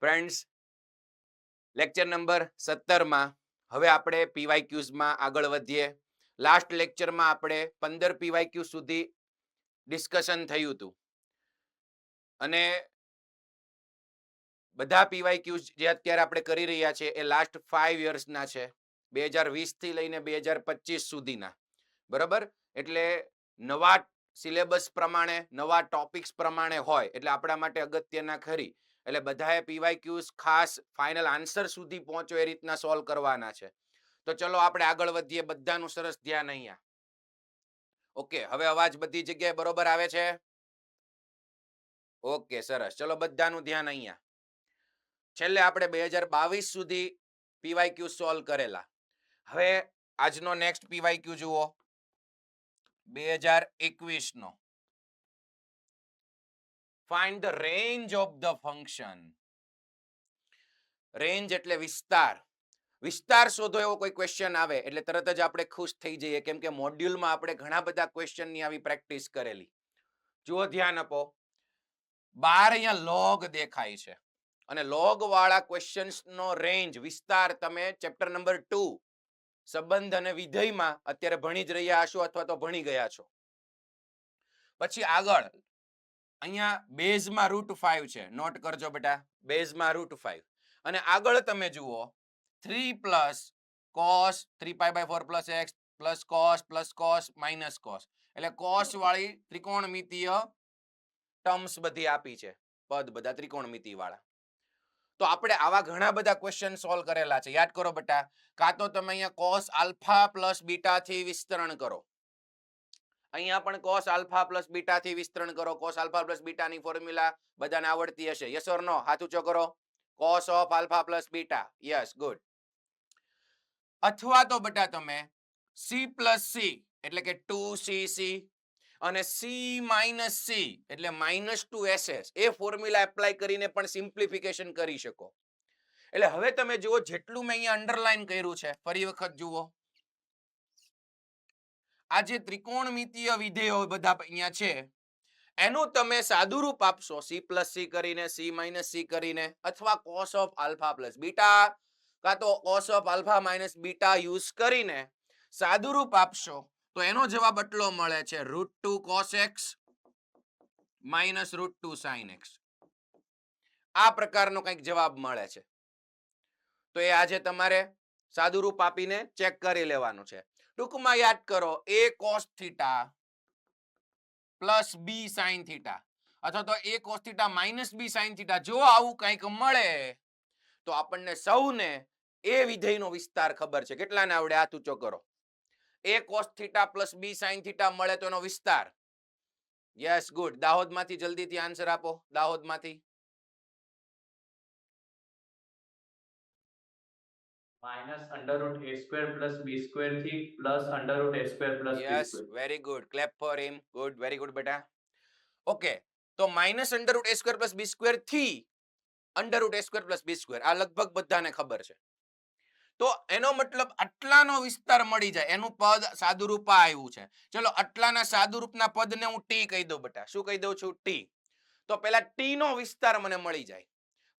Friends, lecture number 17 માં હવે આપણે પીવાયક્યુઝ માં આગળ વધીએ. લાસ્ટ લેક્ચરમાં આપણે 15 પીવાયક્યુ સુધી ડિસ્કશન થયું હતું અને બધા પીવાયક્યુઝ જે અત્યારે આપણે કરી રહ્યા છે એ લાસ્ટ 5 યર્સના છે, 2020 થી લઈને 2025 સુધીના. બરાબર? એટલે નવા સિલેબસ પ્રમાણે, નવા ટોપિક્સ પ્રમાણે હોય એટલે આપણા માટે અગત્યના ખરી. એટલે બધાએ પીવાયક્યુઝ ખાસ ફાઇનલ આન્સર સુધી પહોંચો એ રીતના સોલ્વ કરવાના છે. તો ચલો આપણે આગળ વધીએ. બધાનું સરસ ધ્યાન અહીંયા. ઓકે, હવે અવાજ બધી જગ્યાએ બરોબર આવે છે? ઓકે, સરસ. ચલો બધાનું ધ્યાન અહીંયા. છેલ્લે આપણે 2022 સુધી પીવાયક્યુ સોલ્વ કરેલા. હવે આજનો નેક્સ્ટ પીવાયક્યુ જુઓ, 2021 નો. Find the range of the function. Range એટલે વિસ્તાર. વિસ્તાર શોધો એવો કોઈ ક્વેશ્ચન આવે એટલે તરત જ આપણે ખુશ થઈ જઈએ, કેમ કે મોડ્યુલમાં આપણે ઘણા બધા ક્વેશ્ચનની આવી પ્રેક્ટિસ કરેલી. જુઓ, ધ્યાન આપો. 12 અહીંયા લોગ દેખાય છે અને લોગ વાળા ક્વેશ્ચન્સ નો રેન્જ, વિસ્તાર તમે ચેપ્ટર નંબર 2 સંબંધ અને વિધેયમાં અત્યારે ભણી જ રહ્યા હશો અથવા તો ભણી ગયા છો. પછી આગળ અહીંયા બેઝમાં √5 છે, નોટ કરજો બેટા, બેઝમાં √5. અને આગળ તમે જુઓ 3 + cos 3π/4 + x + cos minus cos, એટલે cos વાળી ત્રિકોણમિતીય ટર્મ્સ બધી આપી છે, પદ બધા ત્રિકોણમિતિ વાળા. તો આપણે આવા ઘણા બધા ક્વેશ્ચન સોલ્વ કરેલા છે. યાદ કરો બેટા. કાં તો તમે અહીંયા cos આલ્ફા + બીટા થી વિસ્તરણ કરો, અહીંયા પણ cos આલ્ફા + બીટા થી વિસ્તરણ કરો. cos આલ્ફા + બીટા ની ફોર્મ્યુલા બધાને આવડતી હશે. યસ ઓર નો? હાથ ઊંચો કરો. cos of alpha + beta. Yes, good. અથવા તો બેટા તમે c + c એટલે કે 2cc અને c - c એટલે -2ss એ ફોર્મ્યુલા એપ્લાય કરીને પણ સિમ્પ્લિફિકેશન કરી શકો. એટલે હવે તમે જુઓ, જેટલું મેં અહીંયા અંડરલાઈન કર્યું છે ફરી વખત જુઓ. આ જે ત્રિકોણમિતીય વિધેયો બધા અહીંયા છે એનું તમે સાદુરૂપ આપશો c + c કરીને, c - c કરીને, અથવા cos ઓફ આલ્ફા + બીટા કાં તો cos of alpha - beta use કરીને સાદુરૂપ આપશો તો એનો જવાબ આટલો મળે છે, √2 cos x - √2 sin x. આ પ્રકારનો કંઈક જવાબ મળે છે. તો એ આજે તમારે સાદુરૂપ આપીને ચેક કરી લેવાનું છે. ટૂંકમાં યાદ કરો, a cos theta + b sin theta અથવા તો a cos theta - b sin theta, જો આવું કંઈક મળે તો આપણને સૌને એ વિધેયનો વિસ્તાર ખબર છે. કેટલાને આવડે? હાથ ઊંચો કરો. a cos theta + b sin theta મળે તો એનો વિસ્તાર. Yes, good. દાહોદમાંથી જલ્દીથી આન્સર આપો. દાહોદમાંથી -√a² + b² થી +√a² + yes, b². Very good. Clap for him. Good, very good બેટા. ઓકે, તો -√a² + b² થી √a² + b², આ લગભગ બધાને ખબર છે. તો એનો મતલબ આટલાનો વિસ્તાર મળી જાય, એનું પદ સાદુરૂપ આવ્યું છે. ચલો, આટલાના સાદુરૂપના પદને હું ટી કહી દઉં બેટા. શું કહી દઉં છું? ટી. તો પેલા ટી નો વિસ્તાર મને મળી જાય.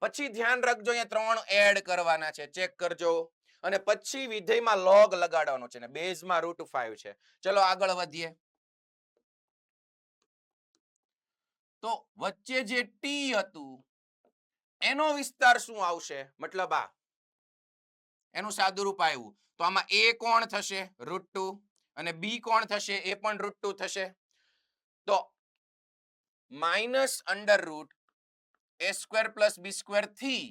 પછી ધ્યાન રાખજો, અહીંયા 3 એડ કરવાના છે, ચેક કરજો. અને પછી વિધેયમાં લોગ લગાડવાનો છે ને બેઝમાં √5 છે. ચલો આગળ વધીએ. તો વચ્ચે જે ટી હતું એનો વિસ્તાર શું આવશે? મતલબ આ એનું સાદુરૂપ આવ્યું. તો આમાં a કોણ થશે? √2. અને b કોણ થશે? એ પણ √2 થશે. તો -√a² + b² થી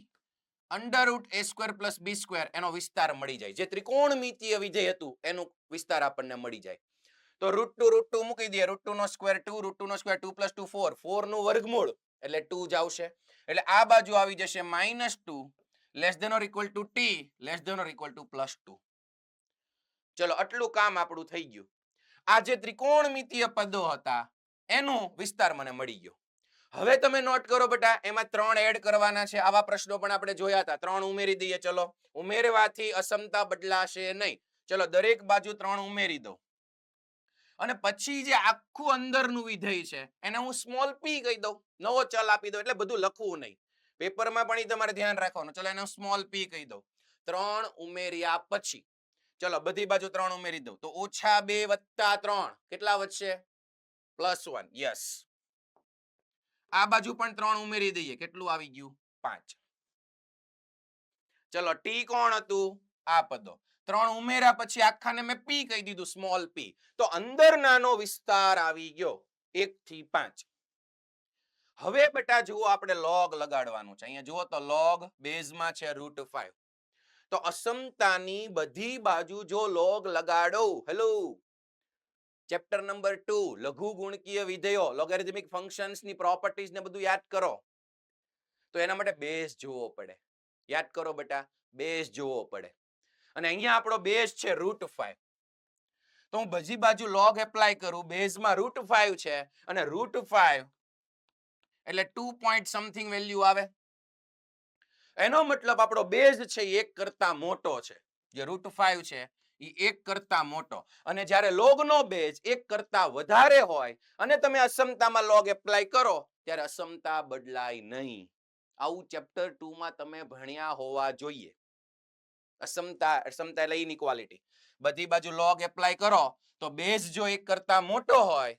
√a² + b² એનો વિસ્તાર મળી જાય. જે ત્રિકોણમિતીય વિધેય હતું એનું વિસ્તાર આપણને મળી જાય. તો √2 મૂકી દઈએ. √2 નો સ્ક્વેર 2, √2 નો સ્ક્વેર 2 + 2 4, 4 નું વર્ગમૂળ એટલે 2 જ આવશે. એટલે આ બાજુ આવી જશે -2 < t < +2. ચલો, આટલું કામ આપણું થઈ ગયું. આ જે ત્રિકોણમિતીય પદો હતા એનું વિસ્તાર મને મળી ગયો. હવે તમે નોટ કરો બેટા, એમાં 3 એડ કરવાના છે. આવા પ્રશ્નો પણ આપણે જોયા હતા. 3 ઉમેરી દઈએ. ચલો, ઉમેરવાથી અસમતા બદલાશે નહીં. ચલો, દરેક બાજુ 3 ઉમેરી દો. અને પછી જે આખું અંદરનું વિધેય છે એને હું સ્મોલ p કહી દઉં, નવો ચલ આપી દઉં, એટલે બધું લખવું નહીં. પેપરમાં પણ ઈ તમારે ધ્યાન રાખવાનું. ચલો એને સ્મોલ p કહી દઉં. 3 ઉમેર્યા પછી ચલો બધી બાજુ 3 ઉમેરી દઉં તો -2 + 3 કેટલા વધશે? +1. યસ. આ બાજુ પણ 3 ઉમેરી દઈએ કેટલું આવી ગયું? 5. ચલો t કોણ હતું? આ પદો. 3 ઉમેર્યા પછી આખાને મેં p કહી દીધું, સ્મોલ p. તો અંદર નાનો વિસ્તાર આવી ગયો 1 થી 5. હવે બેટા જુઓ આપણે log લગાડવાનું છે. અહીંયા જુઓ તો log બેઝમાં છે √5. તો અસમતાની બધી બાજુ જો log લગાડો, હેલો ચેપ્ટર નંબર 2 લઘુ ગુણકીય વિધેયો, લોગેરિથમિક ફંક્શન્સ ની પ્રોપર્ટીઝ ને બધું યાદ કરો. તો એના માટે બેઝ જોવો પડે. યાદ કરો બેટા, બેઝ જોવો પડે. અને અહીંયા આપણો બેઝ છે √5. તો હું બધી બાજુ log એપ્લાય કરું, બેઝમાં √5 છે અને √5 એટલે 2 પોઈન્ટ સમથિંગ વેલ્યુ આવે. એનો મતલબ આપણો બેઝ છે એ 1 કરતા મોટો છે. જે √5 છે એ 1 કરતા મોટો. અને જ્યારે log નો બેઝ 1 કરતા વધારે હોય અને તમે અસમતામાં log એપ્લાય કરો ત્યારે અસમતા બદલાય નહીં. આવું ચેપ્ટર 2 માં તમે ભણ્યા હોવા જોઈએ. અસમતા એટલે ઇનઇક્વાલિટી. બધી બાજુ log એપ્લાય કરો તો બેઝ જો 1 કરતા મોટો હોય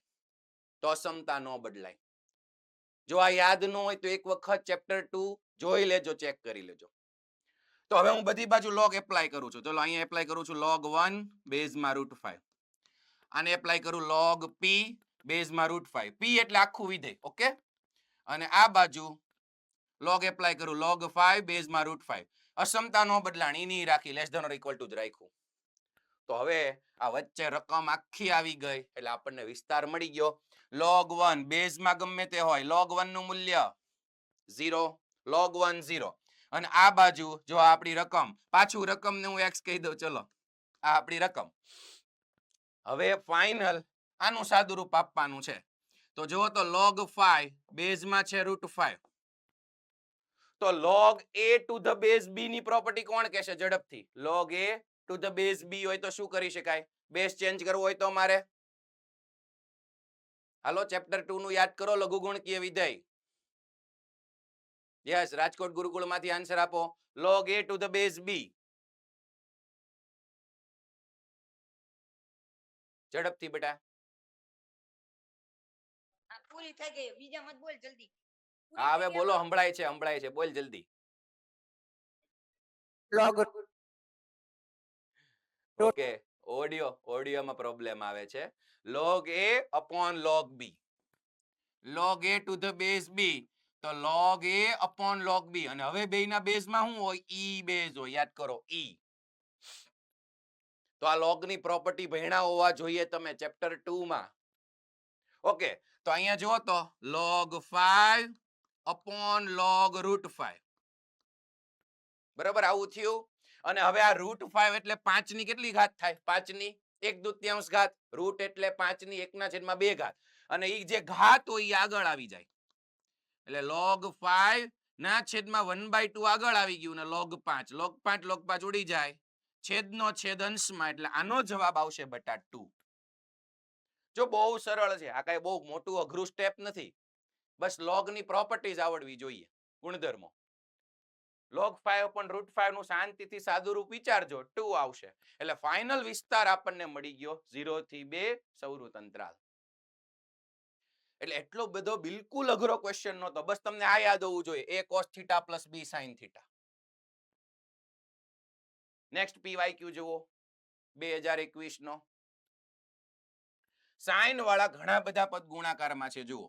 તો અસમતા ન બદલાય. જો આ યાદ ન હોય તો એક વખત ચેપ્ટર 2 જોઈ લેજો, ચેક કરી લેજો. તો હવે હું બધી બાજુ log એપ્લાય કરું છું. ચલો અહીંયા એપ્લાય કરું છું log 1 બેઝમાં √5. આને એપ્લાય કરું log p બેઝમાં √5. p એટલે આખું વિધેય, ઓકે. અને આ બાજુ log એપ્લાય કરું log 5 બેઝમાં √5. અસમતા નો બદલાણ ઈ રાખી, less than or equal to જ રાખ્યું. તો હવે આ વચ્ચે રકમ આખી આવી ગઈ એટલે આપણને વિસ્તાર મળી ગયો. log 1 બેઝમાં ગમે તે હોય, log 1 નું મૂલ્ય 0, log 1 0. અને આ બાજુ જો આપણી રકમ, પાછું રકમને હું x કહી દઉં. ચલો આ આપણી રકમ. હવે ફાઇનલ આનું સાદું રૂપ આપવાનું છે. તો જુઓ તો log 5 બેઝમાં છે √5. તો log a to the base b ની પ્રોપર્ટી કોણ કહેશે ઝડપથી? log a to the base b હોય તો શું કરી શકાય? બેઝ ચેન્જ કરવો હોય તો મારે, હાલો ચેપ્ટર 2 નું યાદ કરો, લઘુગુણકીય વિધેય. યસ, રાજકોટ ગુરુકુળમાંથી આન્સર આપો. log a to the base b. ઝડપથી બેટા. પૂરી થઈ ગઈ, બીજા મત બોલ જલ્દી. હા હવે બોલો, સંભળાય છે, બોલ જલ્દી. log ઓકે, ઓડિયોમાં પ્રોબ્લેમ આવે છે. log a upon log b. log a to the base b તો log a upon log b. અને હવે બેયના બેઝમાં શું હોય? e બેઝ હોય. યાદ કરો e. તો આ log ની પ્રોપર્ટી ભણ્યા હોવા જોઈએ તમે ચેપ્ટર 2 માં. ઓકે, તો અહીંયા જુઓ તો log 5 upon log √5. બરાબર, આવું થયું. અને હવે આ √5 એટલે 5 ની કેટલી ઘાત થાય? 5 ની 1/2 ઘાત. રૂટ એટલે 5 ની 1/2 ઘાત. અને ઈ જે ઘાત હોય ઈ આગળ આવી જાય. એટલે log 5 ના છેદમાં 1/2 આગળ આવી ગયું ને log 5 log 5 ઉડી જાય. છેદનો છેદ અંશમાં, એટલે આનો જવાબ આવશે બેટા 2. જો બહુ સરળ છે, આ કઈ બહુ મોટું અઘરું સ્ટેપ નથી. બસ log ની પ્રોપર્ટીઝ આવડવી જોઈએ, ગુણધર્મો. log 5 upon √5 નું શાંતિથી સાદું રૂપ વિચારજો, 2 આવશે. એટલે ફાઇનલ વિસ્તાર આપણને મળી ગયો 0 થી 2 સૌરુત અંતરાલ. એટલે એટલો બધો બિલકુલ અઘરો ક્વેશ્ચન નહોતો. બસ તમને આ યાદ હોવું જોઈએ, a cos θ plus b sin θ. Next PYQ જુઓ 2021 નો. સાઇન વાળા ઘણા બધા પદ ગુણાકારમાં છે. જુઓ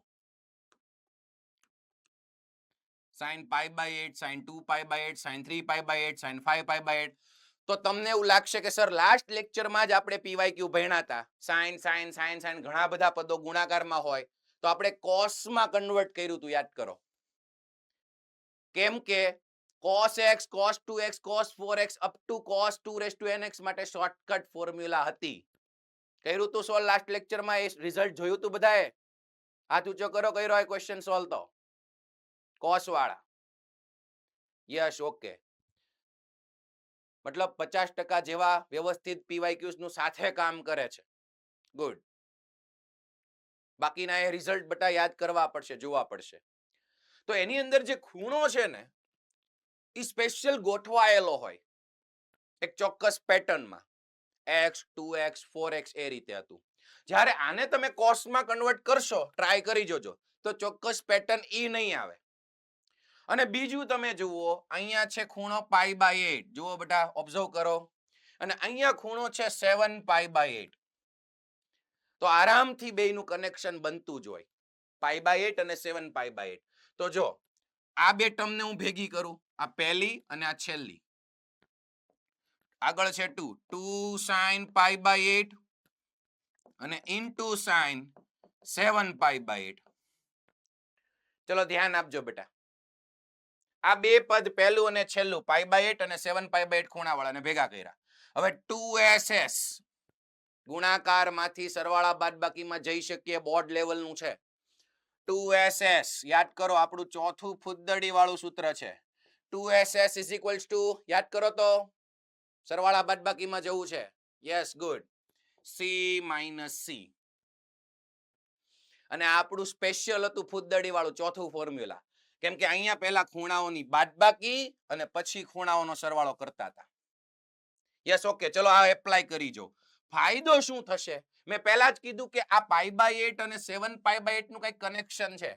sin π/8, sin 2π/8, sin 3π/8, sin 5π/8. તો તમને એવું લાગશે કે સર લાસ્ટ લેક્ચરમાં જ આપણે PYQ ભણ્યા હતા. sin ઘણા બધા પદો ગુણાકારમાં હોય તો આપણે કોસમાં કન્વર્ટ કર્યું હતું, યાદ કરો. કેમ કે cos x, cos 2x, cos 4x up to cos 2n(x) માટે શોર્ટકટ ફોર્મ્યુલા હતી. કર્યું હતું સોલ્વ લાસ્ટ લેક્ચરમાં? એ રિઝલ્ટ જોયું હતું બધાએ? હાથ ઊંચો કરો, કર્યો હોય ક્વેશ્ચન સોલ્વ તો cos વાળા? Yes, okay. મતલબ 50% જેવા વ્યવસ્થિત PYQs નું સાથે કામ કરે છે. ગુડ. બાકીના એ રિઝલ્ટ બટા યાદ કરવા પડશે, જોવા પડશે. તો એની અંદર જે ખૂણો છે ને એ સ્પેશિયલ ગોઠવાયેલો હોય એક ચોક્કસ પેટર્નમાં x 2x 4x એ રીતે હતું. જ્યારે આને તમે કોસમાં કન્વર્ટ કરશો, ટ્રાય કરી જોજો, તો ચોક્કસ પેટર્ન ઈ નહીં આવે. અને બીજું તમે જુઓ, અહીંયા છે ખૂણો π/8. જુઓ બેટા, ઓબ્ઝર્વ કરો. અને અહીંયા ખૂણો છે 7π/8. તો આરામથી બેયનું કનેક્શન બનતું જ હોય, π/8 અને 7π/8. તો જો આ બે ટર્મને હું ભેગી કરું, આ પહેલી અને આ છેલ્લી. આગળ છે 2 sin π/8 અને ઇન્ટુ sin 7π/8. ચલો ધ્યાન આપજો બેટા. આ બે પદ પહેલું અને છેલ્લું π/8 અને 7π/8 ખૂણાવાળાને ભેગા કર્યા. હવે 2ss ગુણાકારમાંથી સરવાળા બાદબાકીમાં જઈ શકીએ, બોર્ડ લેવલનું છે. 2ss યાદ કરો, આપણું ચોથું ફુદ્દડી વાળું સૂત્ર છે. 2ss is equals to, યાદ કરો તો, સરવાળા બાદબાકીમાં જવું છે. Yes, good. c minus c. અને આપણું સ્પેશિયલ હતું ફુદ્દડી વાળું ચોથું ફોર્મ્યુલા, કેમ કે અહીંયા પહેલા ખૂણાઓની બાદબાકી અને પછી ખૂણાઓનો સરવાળો કરતા હતા. Yes, okay. ચલો આ એપ્લાય કરી જો. ફાયદો શું થશે? મેં પહેલા જ કીધું કે આ π/8 અને 7π/8 નું કઈ કનેક્શન છે,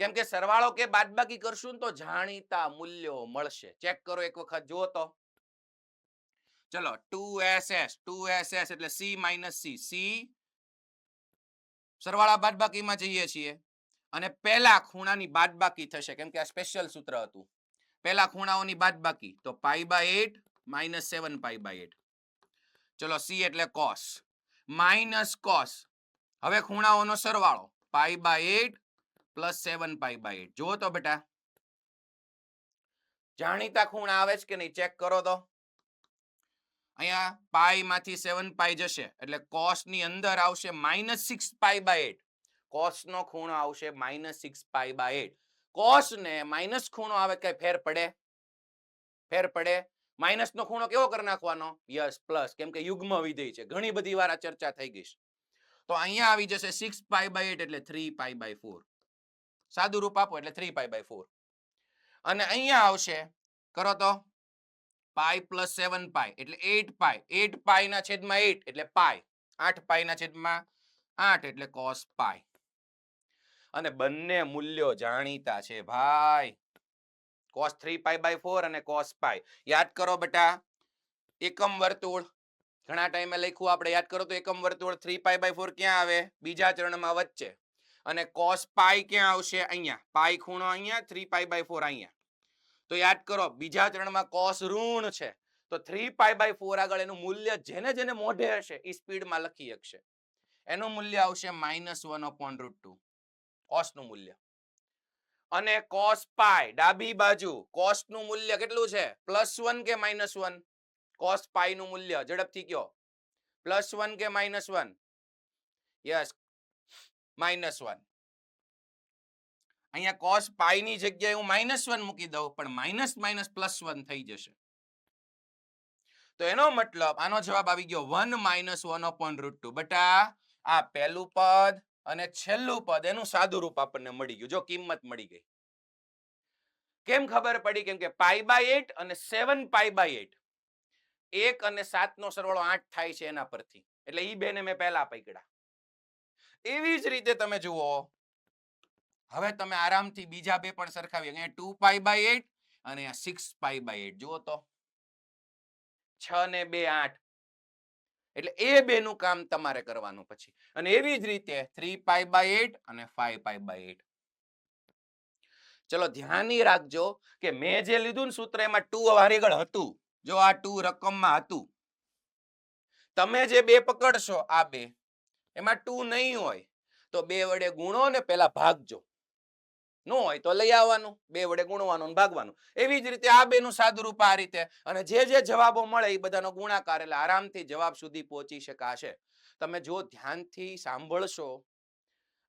કેમ કે સરવાળો કે બાદબાકી કરશું ને તો જાણીતા મૂલ્યો મળશે. ચેક કરો એક વખત, જુઓ તો. ચલો 2ss એટલે c minus c. c સરવાળા બાદબાકીમાં જઈએ છીએ અને પહેલા ખૂણાની બાદબાકી થશે, કેમ કે આ સ્પેશિયલ સૂત્ર હતું. પહેલા ખૂણાઓની બાદબાકી તો π/8 minus 7π/8. ચલો c એટલે cos minus cos. હવે ખૂણાઓનો સરવાળો π/8 plus 7π/8. જુઓ તો બેટા, જાણીતા ખૂણા આવે છે કે નહીં, ચેક કરો તો. અહીંયા પાઈ માંથી 7π જશે એટલે cos ની અંદર આવશે -6π/8. cos નો ખૂણો આવશે -6π/8. cos ને માઇનસ ખૂણો આવે, કઈ ફેર પડે? ફેર પડે. માઇનસ નો ખૂણો કેવો કરી નાખવાનો? યસ, પ્લસ, કેમ કે યુગ્મ વિધેય છે. ઘણી બધી વાર આ ચર્ચા થઈ ગઈ છે. તો અહીંયા આવી જશે 6π/8 એટલે 3π/4. સાદું રૂપ આપો એટલે 3π/4. અને અહીંયા આવશે, કરો તો, પાઈ પ્લસ 7π એટલે 8π. 8π ના છેદમાં 8 એટલે પાઈ. 8π ના છેદમાં 8 એટલે cos π. અને બંને મૂલ્યો જાણીતા છે ભાઈ, cos 3π/4 અને cos π. યાદ કરો બેટા, એકમ વર્તુળ ઘણા ટાઈમે લખ્યું આપણે, યાદ કરો તો. એકમ વર્તુળ 3π/4 ક્યાં આવે? બીજા ચરણમાં વચ્ચે. અને cos π ક્યાં આવશે? અહીંયા. પાઈ ખૂણો અહીંયા, 3π/4 અહીંયા. તો યાદ કરો, બીજા ચરણમાં cos ઋણ છે, તો 3π/4 આગળ એનું મૂલ્ય જેને જેને મોઢે હશે એ સ્પીડમાં લખી શકશે. એનું મૂલ્ય આવશે -1/√2, cos નું મૂલ્ય. અને cos π ડાબી બાજુ cos નું મૂલ્ય કેટલું છે? +1 કે -1? cos π નું મૂલ્ય ઝડપથી કયો, +1 કે -1? યસ, -1. અહીંયા cos π ની જગ્યાએ હું -1 મૂકી દઉં, પણ માઇનસ માઇનસ +1 થઈ જશે. તો એનો મતલબ આનો જવાબ આવી ગયો 1 - 1/√2. બટા, આ પહેલું પદ અને છેલ્લું પદ એનું સાદું રૂપ આપણને મળી ગયું. જો કિંમત મળી ગઈ. કેમ ખબર પડી? કેમ કે π/8 અને 7π/8, 1 અને 7 નો સરવાળો 8 થાય છે એના પરથી. એટલે ઈ બેને મેં પહેલા પકડ્યા. એવી જ રીતે તમે જુઓ, હવે તમે આરામથી બીજા બે પણ સરખાવીએ. અહીંયા 2π/8 અને 6π/8. જુઓ તો, 6 ને 2 8. એટલે એ બેનું કામ તમારે કરવાનું પછી. અને એવી જ રીતે 3π/8 અને 5π/8. ચલો ધ્યાની રાખજો કે મેં જે લીધું ને સૂત્ર, એમાં 2 વારીગળ હતું. જો આ 2 રકમમાં હતું. તમે જે બે પકડશો, આ બે, એમાં 2 નહીં હોય તો 2 વડે ગુણો ને પેલા ભાગજો. નો હોય તો લઈ આવવાનું, 2 વડે ગુણવાનું અને ભાગવાનું. એવી જ રીતે આ બેનું સાદું રૂપ આ રીતે. અને જે જે જવાબો મળે એ બધાનો ગુણાકાર, એટલે આરામથી જવાબ સુધી પહોંચી શકાશે. તમે જો ધ્યાનથી સાંભળશો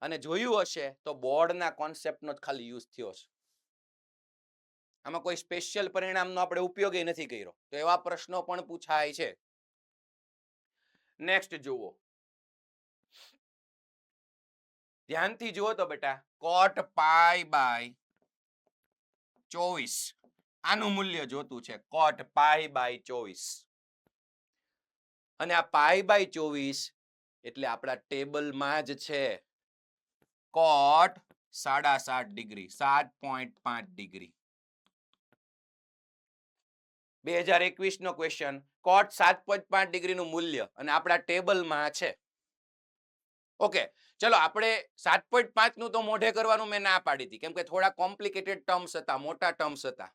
અને જોયું હશે તો બોર્ડના કોન્સેપ્ટનો જ ખાલી યુઝ થયો છે. આમાં કોઈ સ્પેશિયલ પરિણામનો આપણે ઉપયોગ નથી કર્યો. તો એવા પ્રશ્નો પણ પૂછાય છે. નેક્સ્ટ જુઓ, ધ્યાનથી જુઓ તો બેટા, cot π/, 24 આનું મૂલ્ય જોતું છે cot π/24 અને આ π/24 એટલે આપણા ટેબલમાં જ છે cot 7.5 ડિગ્રી 7.5 ડિગ્રી 2021 નો ક્વેશ્ચન cot 7.5 ડિગ્રીનું મૂલ્ય અને આપણા ટેબલમાં છે. ઓકે, ચલો આપણે 7.5 નું તો મોઢે કરવાનું મેં ના પાડી હતી કેમ કે થોડા કોમ્પ્લિકેટેડ ટર્મ્સ હતા, મોટા ટર્મ્સ હતા,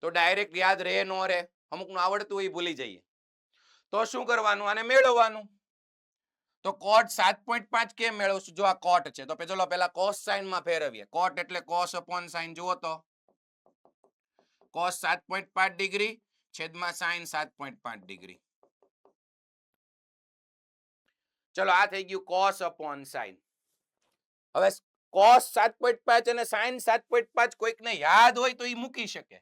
તો ડાયરેક્ટ યાદ રહે નો રહે, અમુકનું આવડતું હોય ભૂલી જઈએ. તો શું કરવાનું, આને મેળવવાનું. તો cot 7.5 કેમ મેળવશું? જો આ cot છે તો ચલો પહેલા cos sin માં ફેરવીએ. cot એટલે cos upon sin, જુઓ તો cos 7.5 ડિગ્રી છેદમાં sin 7.5 ડિગ્રી. ચલો આ થઈ ગયું cos upon sin. હવે cos 7.5 અને sin 7.5 કોઈકને યાદ હોય તો એ મૂકી શકે.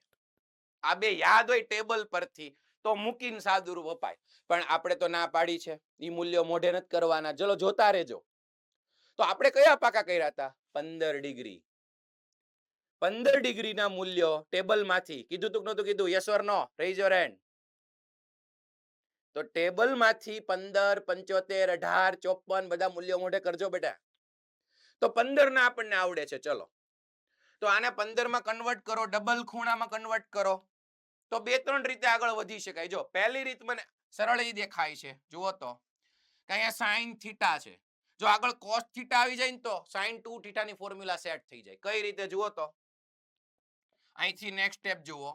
આ બે યાદ હોય ટેબલ પરથી તો મૂકીને સાદુરૂપ અપાય, પણ આપણે તો ના પાડી છે, ઈ મૂલ્યો મોઢે નથી કરવાના. ચલો જોતા રહેજો. તો આપણે કયા પાકા કર્યા હતા? 15 ડિગ્રી. 15 ડિગ્રીના મૂલ્યો ટેબલમાંથી કીધું તું નતું કીધું? Yes or no? Raise your hand. તો ટેબલમાંથી 15, 75, 18, 54 બધા મૂલ્યો મોઢે કરજો બેટા. તો 15 ના આપણને આવડે છે. ચલો તો આને 15 માં કન્વર્ટ કરો, ડબલ ખૂણામાં કન્વર્ટ કરો, તો બે ત્રણ રીતે આગળ વધી શકાય. જો પહેલી રીત મને સરળ ઈ દેખાય છે, જુઓ તો કે અહીંયા sin થીટા છે. જો આગળ cos થીટા આવી જાય ને તો sin 2 થીટાની ફોર્મ્યુલા સેટ થઈ જાય. કઈ રીતે જુઓ તો અહીંથી નેક્સ્ટ સ્ટેપ જુઓ.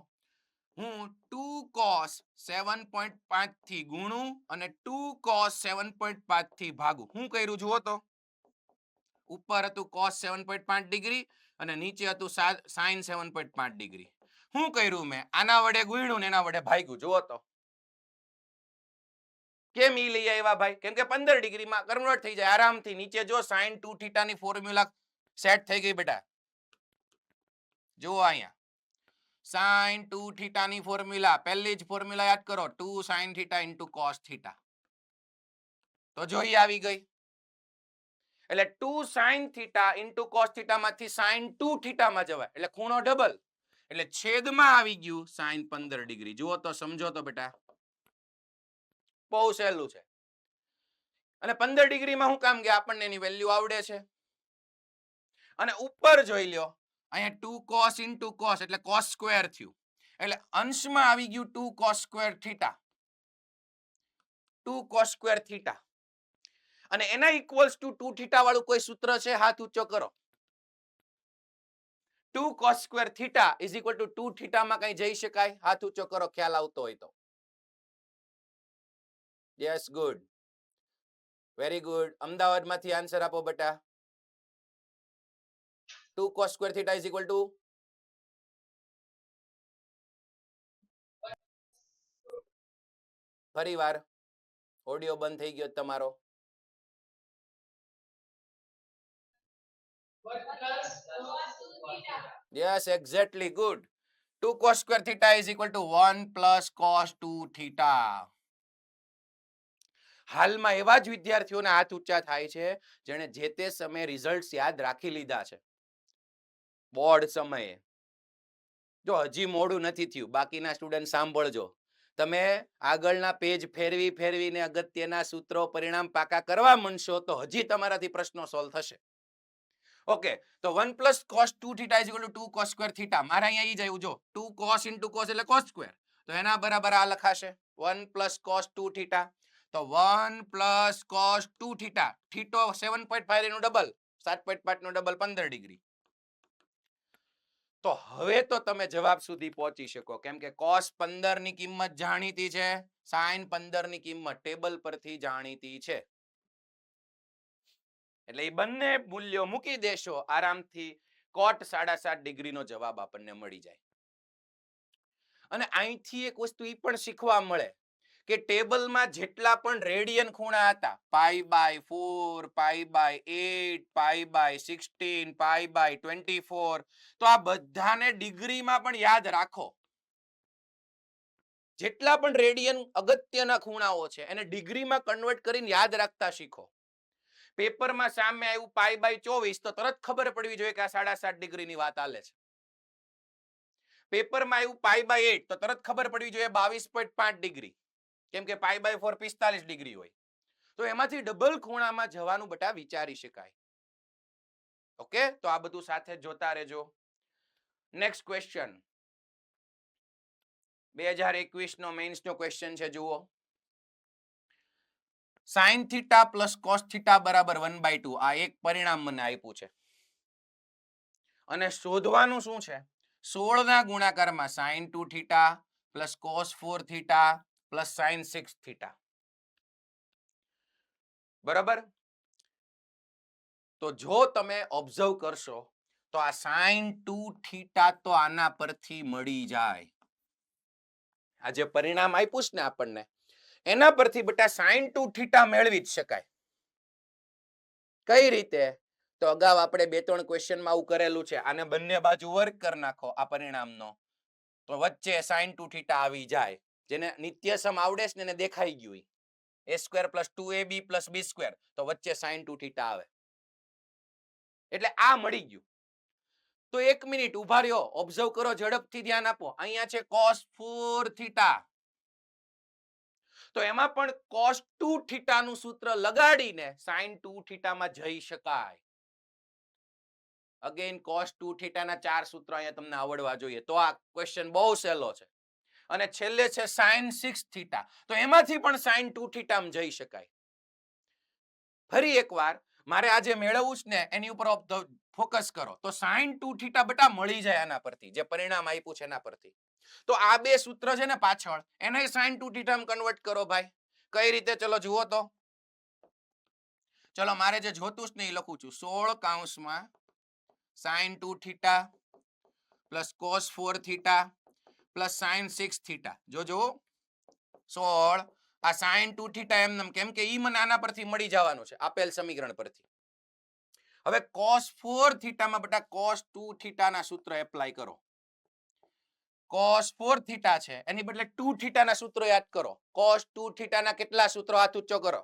હું 2 cos 7.5 થી ગુણું અને 2 cos 7.5 થી ભાગું. શું કર્યું જુઓ તો? ઉપર હતું cos 7.5 ડિગ્રી અને નીચે હતું sin 7.5 ડિગ્રી. શું કર્યું મેં? આના વડે ગુણ્યું ને એના વડે ભાગ્યું. જુઓ તો કેમ ઈ લઈ આવ્યા ભાઈ? કેમ કે 15 ડિગ્રીમાં કન્વર્ટ થઈ જાય આરામથી. નીચે જો sin 2 થીટાની ફોર્મ્યુલા સેટ થઈ ગઈ બેટા. જુઓ અહીંયા sin 2 થીટાની ફોર્મ્યુલા, પહેલી જ ફોર્મ્યુલા યાદ કરો, 2 sin theta into cos theta. તો જોઈ આવી ગઈ. એટલે 2 sin theta into cos theta માંથી sin 2 થીટામાં જવાય એટલે ખૂણો ડબલ, એટલે છેદમાં આવી ગયું sin 15 ડિગ્રી. જુઓ તો સમજો તો બેટા, બહુ સહેલું છે. અને 15 ડિગ્રીમાં હું કામ ગયા? આપણને એની વેલ્યુ આવડે છે. અને ઉપર જોઈ લ્યો, અહીંયા 2 cos into cos એટલે cos સ્ક્વેર થયું, એટલે અંશમાં આવી ગયું 2 cos square theta. 2 cos square theta અને એના ઇક્વલ્સ ટુ 2 થીટા વાળું કોઈ સૂત્ર છે? હાથ ઊંચો કરો. 2 cos square theta is equal two 2 થીટામાં કઈ જઈ શકાય? હાથ ઊંચો કરો ખ્યાલ આવતો હોય તો. Yes, good, very good. અમદાવાદમાંથી આન્સર આપો બેટા. 2 cos square theta is equal to ફરી વાર ઓડિયો બંધ થઈ ગયો તમારો. Yes, exactly, good. 2 cos square theta is equal to 1 plus cos 2 theta. હાલમાં એવા જ વિદ્યાર્થીઓના હાથ ઊંચા થાય છે જેણે જે તે સમયે રિઝલ્ટ્સ યાદ રાખી લીધા છે બોર્ડ સમયે. જો હજી મોડું નથી થયું, બાકીના સ્ટુડન્ટ સાંભળજો. તમે આગળના પેજ ફેરવીને અગત્યના સૂત્રો પરિણામ પાકા કરવા માંડશો તો હજી તમારાથી પ્રશ્નો સોલ્વ થશે. ઓકે, તો 1 plus cos 2 theta is equal two 2 cos square theta. મારે અહીંયા ઈ જ આવ્યું, જો 2 cos into cos એટલે cos સ્ક્વેર, તો એના બરાબર આ લખાશે 1 પ્લસ cos 2 થીટા. તો 1 પ્લસ cos 2 થીટા, થીટો 7.5 નું ડબલ, 7.5 નું ડબલ 15 ડિગ્રી. તો હવે તો તમે જવાબ સુધી પહોંચી શકો કેમ કે cos 15 ની કિંમત જાણીતી છે, sin 15 ની કિંમત ટેબલ પરથી જાણીતી છે. એટલે એ બંને મૂલ્યો મૂકી દેશો આરામથી cot 7.5 ડિગ્રીનો જવાબ આપણને મળી જાય. અને અહીંથી એક વસ્તુ ઈ પણ શીખવા મળે કે ટેબલમાં જેટલા પણ રેડિયન ખૂણા હતા, π/4, π/8, π/16, π/24, તો આ બધાને ડિગ્રીમાં પણ યાદ રાખો. જેટલા પણ રેડિયન અગત્યના ખૂણાઓ છે એને ડિગ્રીમાં કન્વર્ટ કરીને યાદ રાખતા શીખો. પેપરમાં સામે આવ્યું π/24 તો તરત ખબર પડવી જોઈએ કે આ 7.5 ડિગ્રીની વાત આલે છે. પેપરમાં આવ્યું π/8 તો તરત ખબર પડવી જોઈએ 22.5 ડિગ્રી, કેમ કે π/4 45 ડિગ્રી હોય. તો એમાંથી ડબલ ખૂણામાં જવાનું બટા વિચારી શકાય. ઓકે, તો આ બધું સાથે જોતા રહેજો. નેક્સ્ટ ક્વેશ્ચન 2021 નો મેઇન્સ નો ક્વેશ્ચન છે, જુઓ. sin theta plus cos theta બરાબર 1/2 આ એક પરિણામ મને આપ્યું છે અને શોધવાનું શું છે? 16 ના ગુણાકારમાં sin 2 theta plus cos 4 theta plus sin 6 theta. બરાબર? તો જો તમે ઓબ્ઝર્વ કરશો તો આ sin 2 થીટા તો આના પરથી મળી જાય. આ જે પરિણામ આપ્યું છે ને આપણને, એના પરથી બેટા sin 2 થીટા મેળવી જ શકાય. કઈ રીતે? તો અગાઉ આપણે 2-3 ક્વેશ્ચનમાં આવું કરેલું છે. આને બંને બાજુ વર્ગ કરી નાખો આ પરિણામનો, તો વચ્ચે sin 2 થીટા આવી જાય. જેને નિત્યસમ આવડે છે ને એને દેખાઈ ગયું. a² + 2ab + b², તો વચ્ચે sin 2 થીટા આવે. એટલે આ મળી ગયું. તો 1 મિનિટ ઉભા રહ્યો, ઓબ્ઝર્વ કરો, ઝડપથી ધ્યાન આપો. અહીંયા છે cos 4 થીટા, તો એમાં પણ cos 2 થીટાનું સૂત્ર લગાડીને sin 2 થીટામાં જઈ શકાય. અગેન cos 2 થીટાના 4 સૂત્રો અહીંયા તમને આવડવા જોઈએ, તો આ ક્વેશ્ચન બહુ સહેલો છે. અને છેલ્લે છે sin 6 થીટા, તો એમાંથી પણ sin 2 થીટામાં જઈ શકાય. ફરી એકવાર મારે આજે મેળવવું છે ને એની ઉપર ફોકસ કરો. તો sin 2 થીટા બેટા મળી જાય આના પરથી, જે પરિણામ આપ્યું છે એના પરથી. તો આ બે સૂત્ર છે ને પાછળ, એને sin 2 થીટામાં કન્વર્ટ કરો ભાઈ. કઈ રીતે? ચલો જુઓ તો. ચલો મારે જે જોતું છે ને એ લખું છું. 16 કૌંસમાં sin 2 theta plus cos 4 theta plus sin 6 theta. જો 16 આ sin 2 થીટા એમ, કેમ કે ઈ મને આના પરથી મળી જવાનું છે આપેલ સમીકરણ પરથી. હવે cos 4 થીટામાં બેટા cos 2 થીટાના સૂત્ર એપ્લાય કરો. cos 4 થીટા છે એની બદલે 2 થીટાના સૂત્રો યાદ કરો. cos 2 થીટાના કેટલા સૂત્રો? હાથ ઊંચો કરો.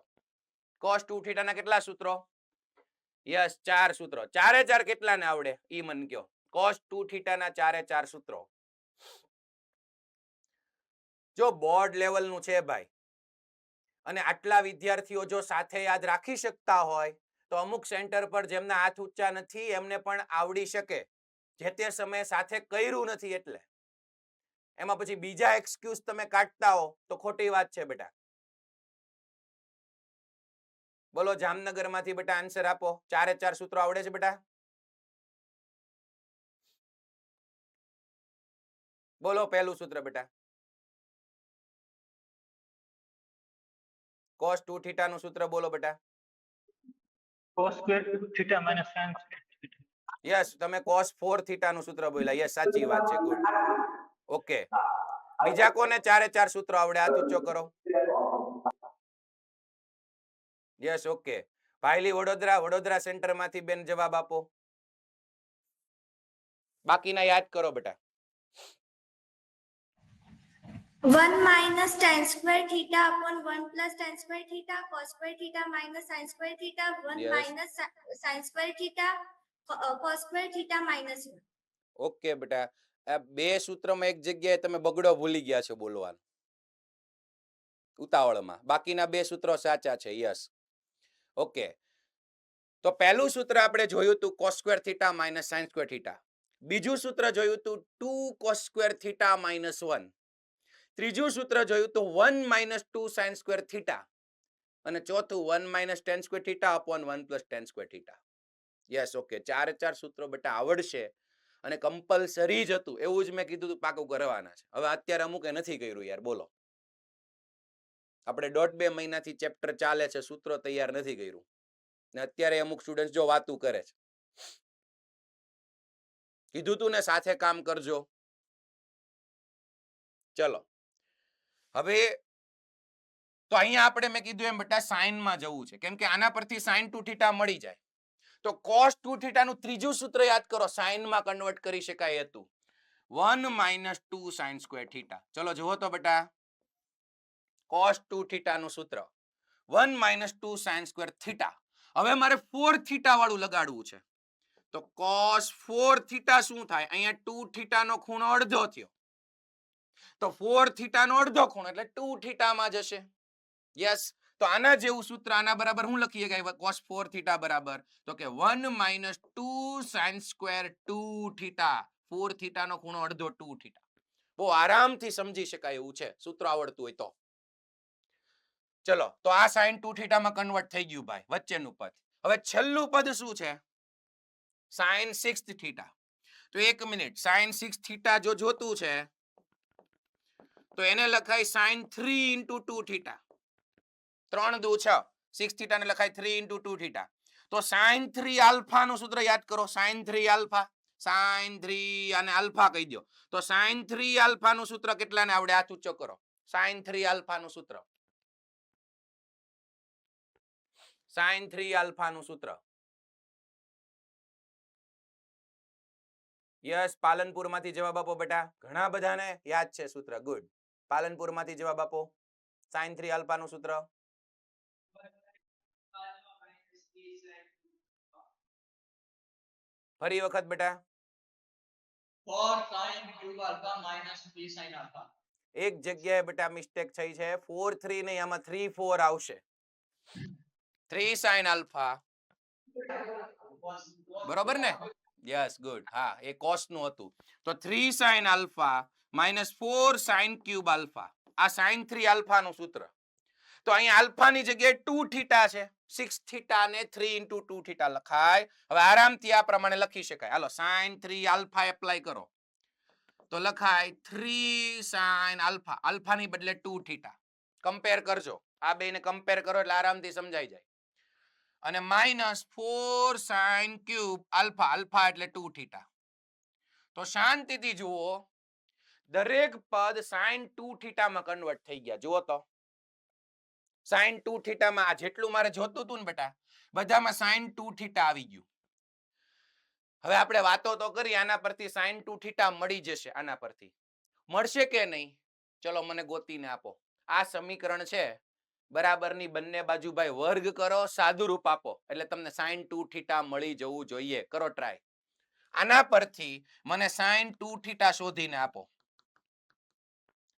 cos 2 થીટાના કેટલા સૂત્રો? યસ, 4 સૂત્રો. 4 કેટલાને આવડે ઈ મને કયો. cos 2 થીટાના 4 સૂત્રો. જો બોર્ડ લેવલનું છે ભાઈ, અને આટલા વિદ્યાર્થીઓ જો સાથે યાદ રાખી શકતા હોય તો અમુક સેન્ટર પર જેમના હાથ ઊંચા નથી એમને પણ આવડી શકે, જે તે સમયે સાથે કર્યું નથી એટલે. એમાં પછી બીજા એક્સક્યુઝ તમે કાઢતા હો તો ખોટી વાત છે બેટા. બોલો જામનગરમાંથી બેટા આન્સર આપો. 4 સૂત્રો આવડે છે બેટા? બોલો પહેલું સૂત્ર બેટા. cos 2 થીટાનું સૂત્ર બોલો બેટા. cos² theta minus sin theta. Yes, તમે cos 4 થીટાનું સૂત્ર બોલ્યા. યસ, સાચી વાત છે. ગુડ. ઓકે. બીજા કોને 4 સૂત્રો આવડે? હાથ ઊંચો કરો. Yes, okay. ભાઈલી વડોદરા સેન્ટરમાંથી બેન જવાબ આપો. બાકીના યાદ કરો બેટા. 1 minus tan square theta upon 1 plus tan square theta cos square theta minus sin square theta 1 Yes. minus sin square theta cos square theta minus 1. Okay બેટા. આ બે સૂત્રમાં એક જગ્યાએ તમે બગડો ભૂલી ગયા છો બોલવાનું, ઉતાવળમાં. બાકીના બે સૂત્રો સાચા છે. Yes, okay. તો પહેલું સૂત્ર આપણે જોયું હતું cos square theta minus sin square theta. બીજું સૂત્ર જોયું હતું 2 cos square theta minus 1. ત્રીજું સૂત્ર જોયું હતું 1 minus 2 sin square theta. અને ચોથું 1 minus tan square theta upon 1 plus tan square theta. Yes, okay. 4 સૂત્રો બેટા આવડશે અને કમ્પલસરી જ હતું એવું જ મેં કીધું હતું, પાકું કરવાના છે. હવે અત્યારે અમુકે નથી કર્યું યાર, બોલો. આપણે 1.5-2 મહિનાથી ચેપ્ટર ચાલે છે, સૂત્રો તૈયાર નથી કર્યું ને અત્યારે અમુક સ્ટુડન્ટ જો વાતું કરે છે. કીધું તું ને સાથે કામ કરજો. ચલો હવે તો અહીંયા આપણે મેં કીધું એમ બેટા સાઇનમાં જવું છે, કેમ કે આના પરથી sin 2 થીટા મળી જાય. તો cos 2 થીટાનું ત્રીજું સૂત્ર યાદ કરો, સાઇનમાં કન્વર્ટ કરી શકાય હતું. 1 minus 2 sin square theta. ચલો જુઓ તો બેટા, cos 2 થીટાનું સૂત્ર 1 minus 2 sin square theta. હવે મારે 4 થીટા વાળું લગાડવું છે. તો cos 4 થીટા શું થાય? અહીંયા 2 થીટાનો ખૂણો અડધો થયો, તો 4 થીટાનો અડધો ખૂણો એટલે 2 થીટામાં જશે. યસ, તો આના જેવું સૂત્ર આના બરાબર હું લખીએ કે cos 4 થીટા બરાબર તો કે 1 - 2 sin સ્ક્વેર 2 થીટા. 4 થીટાનો ખૂણો અડધો 2 થીટા. બહુ આરામથી સમજી શકાય એવું છે, સૂત્ર આવડતું હોય તો. ચલો, તો આ sin 2 થીટામાં કન્વર્ટ થઈ ગયું ભાઈ, વચ્ચેનું પદ. હવે છેલ્લું પદ શું છે? sin 6 theta. તો 1 મિનિટ, sin 6 થીટા જો જોતું છે તો એને લખાય sin 3 * 2 થીટા. 3 દુ 6, 6 થીટા ને લખાય 3 * 2 થીટા. તો sin 3 આલ્ફા નું સૂત્ર યાદ કરો. sin 3 આલ્ફા, sin 3 અને આલ્ફા કહી દો. તો sin 3 આલ્ફા નું સૂત્ર કેટલાને આવડે? હાથ ઊંચો કરો. sin 3 આલ્ફા નું સૂત્ર, sin 3 આલ્ફા નું સૂત્ર. યસ, પાલનપુર માંથી જવાબ આપો બેટા. ઘણા બધાને યાદ છે સૂત્ર. ગુડ. પાલનપુર માંથી જવાબ આપો. sin 3 આલ્ફા નું સૂત્ર. ફરી વખત બેટા. 4 sin cube alpha minus 3 sin alpha. એક જગ્યાએ બેટા મિસ્ટેક થઈ છે. 4 3 નહીં, આમાં 3 4 આવશે. 3 sin આલ્ફા, બરોબર ને? Yes, good. હા, એ cos નું હતું. તો 3 sin alpha minus 4 sin cube alpha. આ sin 3 આલ્ફા નું સૂત્ર. તો અહીંયા આલ્ફા ની જગ્યાએ 2 થીટા છે. 6 થીટા ને 3 * 2 થીટા લખાય. હવે આરામથી આ પ્રમાણે લખી શકાય. હાલો, sin 3 આલ્ફા એપ્લાય કરો તો લખાય 3 sin આલ્ફા. આલ્ફા ની બદલે 2 થીટા. કમ્પેર કરજો, આ બેને કમ્પેર કરો એટલે આરામથી સમજાઈ જાય. અને -4 sin ક્યુબ આલ્ફા. આલ્ફા એટલે 2 થીટા. તો શાંતિથી જુઓ, દરેક પદ sin 2 થીટામાં કન્વર્ટ થઈ ગયા. જુઓ તો sin 2 થીટામાં આ જેટલું મારે જોતું હતું ને બેટા, બધામાં sin 2 થીટા આવી ગયું. હવે આપણે વાતો તો કરી, આના પરથી sin 2 થીટા મળી જશે. આના પરથી મળશે કે નહીં? ચલો મને ગોતીને આપો. આ સમીકરણ છે, બરાબરની બંને બાજુ ભાઈ વર્ગ કરો, સાદુરૂપ આપો એટલે તમને sin 2 થીટા મળી જવું જોઈએ. કરો ટ્રાય. આના પરથી મને sin 2 થીટા શોધીને આપો.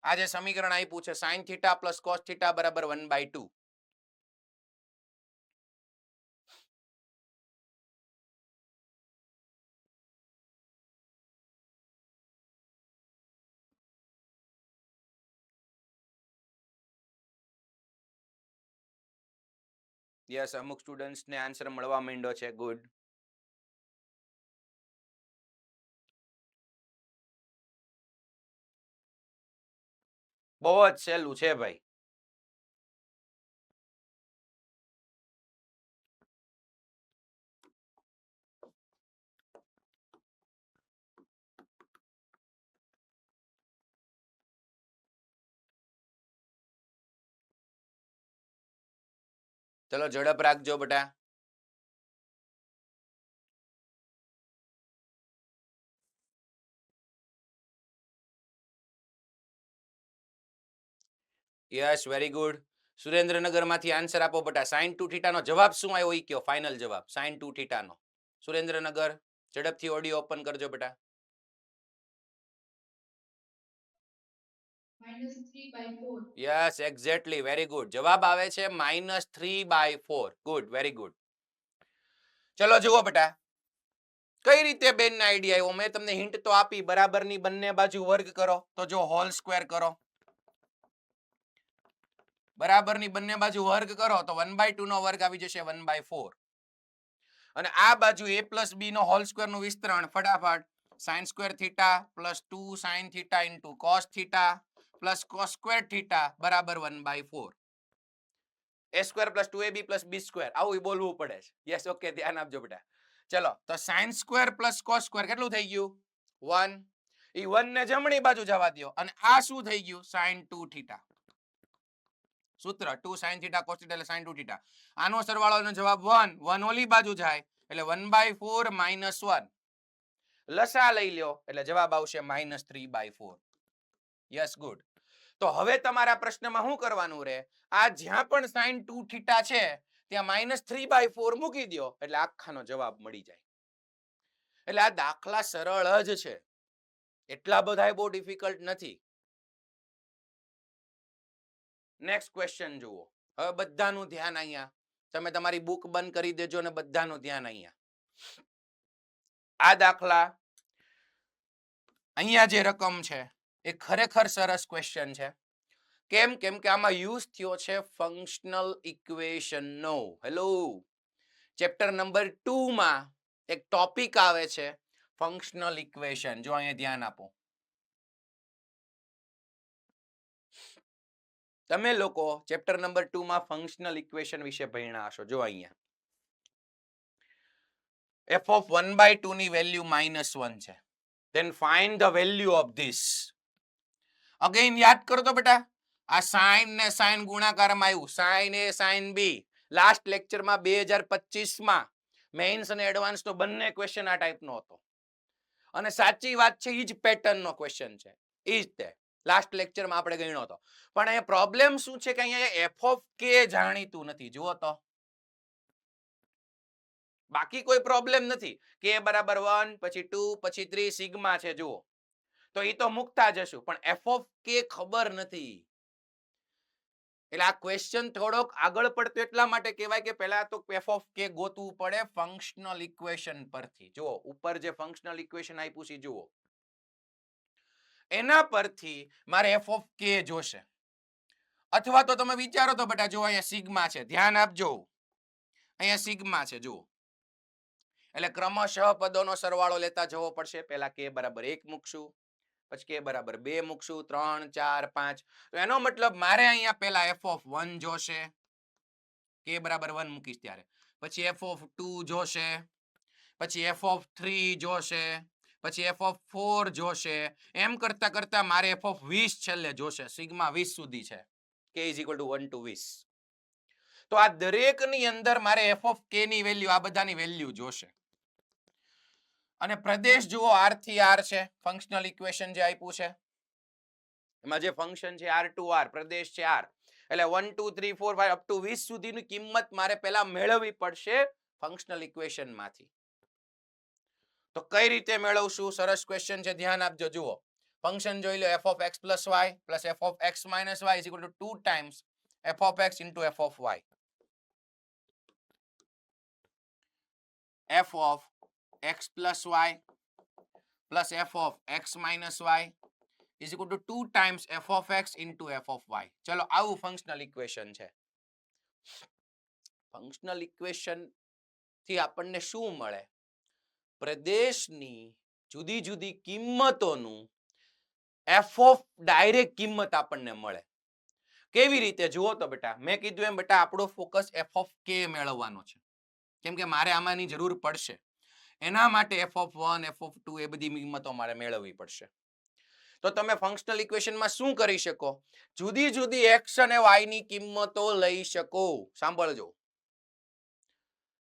આ જે સમીકરણ આપ્યું છે sin theta plus cos theta બરાબર 1/2. યસ, અમુક સ્ટુડન્ટ્સ ને આન્સર મળવા માંડ્યો છે. ગુડ. બહુ જ સહેલું છે ભાઈ. ચલો ઝડપ રાખજો બેટા. Yes, very good. સુરેન્દ્રનગર માંથી આન્સર આપો બેટા. sin 2 થીટા નો જવાબ શું આવ્યો ઈ કયો. ફાઇનલ જવાબ sin 2 થીટા નો. સુરેન્દ્રનગર ઝડપથી ઓડિયો ઓપન કરજો બેટા. -3/4. Yes, exactly, very good. જવાબ આવે છે -3/4. Good, very good. ચલો જુઓ બેટા, કઈ રીતે બેન ના આઈડિયા આવ્યો. મેં તમને હિન્ટ તો આપી. બરાબરની બંને બાજુ વર્ગ કરો તો જો હોલ સ્ક્વેર કરો. બરાબરની બંને બાજુ વર્ગ કરો તો 1/2 નો વર્ગ આવી જશે 1/4. અને આ બાજુ a + b નો હોલ સ્ક્વેર નું વિસ્તરણ. ફટાફટ sin square theta plus 2 sin થીટા into cos theta plus cos square theta બરાબર 1/4. a square plus 2ab plus b square. આવું બોલવું પડે છે. યસ, ઓકે, ધ્યાન આપજો બેટા. ચલો, તો sin square plus cos square કેટલું થઈ ગયું? 1. ઈ 1 ને જમણી બાજુ જવા દો. અને આ શું થઈ ગયું? sin 2 theta. સૂત્ર 2 sin થીટા cos થીટા એટલે sin 2 થીટા. આનો સરવાળોનો જવાબ 1. 1 ઓલી બાજુ જાય એટલે 1/4 - 1. લસા લઈ લ્યો એટલે જવાબ આવશે -3/4. Yes, good. તો હવે તમારા પ્રશ્નમાં શું કરવાનું રહે? આ જ્યાં પણ sin 2 થીટા છે ત્યાં -3/4 મૂકી દો એટલે આખાનો જવાબ મળી જાય. એટલે આ દાખલા સરળ જ છે, એટલા બધા બહુ ડિફિકલ્ટ નથી. નેક્સ્ટ ક્વેશ્ચન જુઓ. હવે બધાનું ધ્યાન અહીંયા, તમે તમારી બુક બંધ કરી દેજો અને બધાનું ધ્યાન અહીંયા. આ દાખલા અહીંયા જે રકમ છે એ ખરેખર સરસ ક્વેશ્ચન છે. કેમ? કેમ કે આમાં યુઝ થયો છે ફંક્શનલ ઇક્વેશન નો. હેલો, ચેપ્ટર નંબર 2 માં એક ટોપિક આવે છે ફંક્શનલ ઇક્વેશન. જો અહીંયા ધ્યાન આપો. તમે લોકો ચેપ્ટર નંબર 2 માં ફંક્શનલ ઇક્વેશન વિશે ભણ્યા હશો. જો અહીંયા f of 1/2 ની વેલ્યુ -1 છે. Then find the value of this. Again યાદ કરો તો બેટા, આ સાઇન ને સાઇન ગુણાકારમાં આવ્યું, sine A sine B. Last લેક્ચરમાં 2025 માં મેઇન્સ અને એડવાન્સ નો બંને ક્વેશ્ચન આ ટાઈપનો હતો. અને સાચી વાત છે, ઈ જ પેટર્ન નો ક્વેશ્ચન છે. ઈ જ તે લાસ્ટ લેક્ચરમાં આપણે ગણ્યો હતો. પણ અહીંયા પ્રોબ્લેમ શું છે કે અહીંયા f of k જાણીતું નથી. જુઓ તો, બાકી કોઈ પ્રોબ્લેમ નથી. k બરાબર 1, પછી 2, પછી 3 સિગ્મા છે. જુઓ તો એ તો મૂકતા જશું, પણ f of k ખબર નથી. એટલે આ ક્વેશ્ચન થોડોક આગળ પડતો એટલા માટે કહેવાય કે પહેલા તો f of k ગોતવું પડે ફંક્શનલ ઇક્વેશન પરથી. જુઓ ઉપર જે ફંક્શનલ ઇક્વેશન આપ્યું છે જુઓ, એના પરથી મારે f of k જોશે. અથવા તો તમે વિચારો તો બેટા, જો અહીંયા સિગ્મા છે, ધ્યાન આપજો, અહીંયા સિગ્મા છે. જુઓ એટલે ક્રમશઃ પદોનો સરવાળો લેતા જવો પડશે. પહેલા k બરાબર 1 મૂકશું, પછી k બરાબર 2 મૂકશું, 3, 4, 5. તો એનો મતલબ મારે અહીંયા પહેલા f of 1 જોશે, k બરાબર 1 મૂકીશ ત્યારે. પછી f of 2 જોશે, પછી f of 3 જોશે, પછી f of 4 જોશે. એમ કરતા કરતા મારે f of 20 છેલ્લે જોશે. સિગ્મા 20 સુધી છે, k is equal to 1 to 20. તો આ દરેકની અંદર મારે f of k ની વેલ્યુ, આ બધાની વેલ્યુ જોશે. અને પ્રદેશ જુઓ r થી r છે, ફંક્શનલ ઇક્વેશન જે આપ્યું છે એમાં જે ફંક્શન છે r to r, પ્રદેશ છે r. એટલે 1 2 3 4 5 અપ ટુ 20 સુધીની કિંમત મારે પહેલા મેળવવી પડશે ફંક્શનલ ઇક્વેશન માંથી. તો કઈ રીતે મેળવશું? સરસ ક્વેશ્ચન છે, ધ્યાન આપજો. જુઓ ફંક્શન જોઈ લો, f of x plus y plus f of x minus y is equal to 2 times f of x into f of y. f of x plus y plus f of x minus y is equal to 2 times f of x into f of y. ચલો આવું functional equation છે. Functional equation થી આપણને શું મળે? પ્રદેશની જુદી જુદી કિંમતોનું f of ડાયરેક્ટ કિંમત આપણને મળે. કેવી રીતે? જુઓ તો બેટા, મેં કીધું એમ બેટા, આપણો ફોકસ f of k મેળવવાનો છે, કેમ કે મારે આમાંની જરૂર પડશે. એના માટે f of 1, f of 2 એ બધી કિંમતો મારે મેળવવી પડશે. તો તમે ફંક્શનલ ઇક્વેશનમાં શું કરી શકો? જુદી જુદી x અને y ની કિંમતો લઈ શકો. સાંભળજો,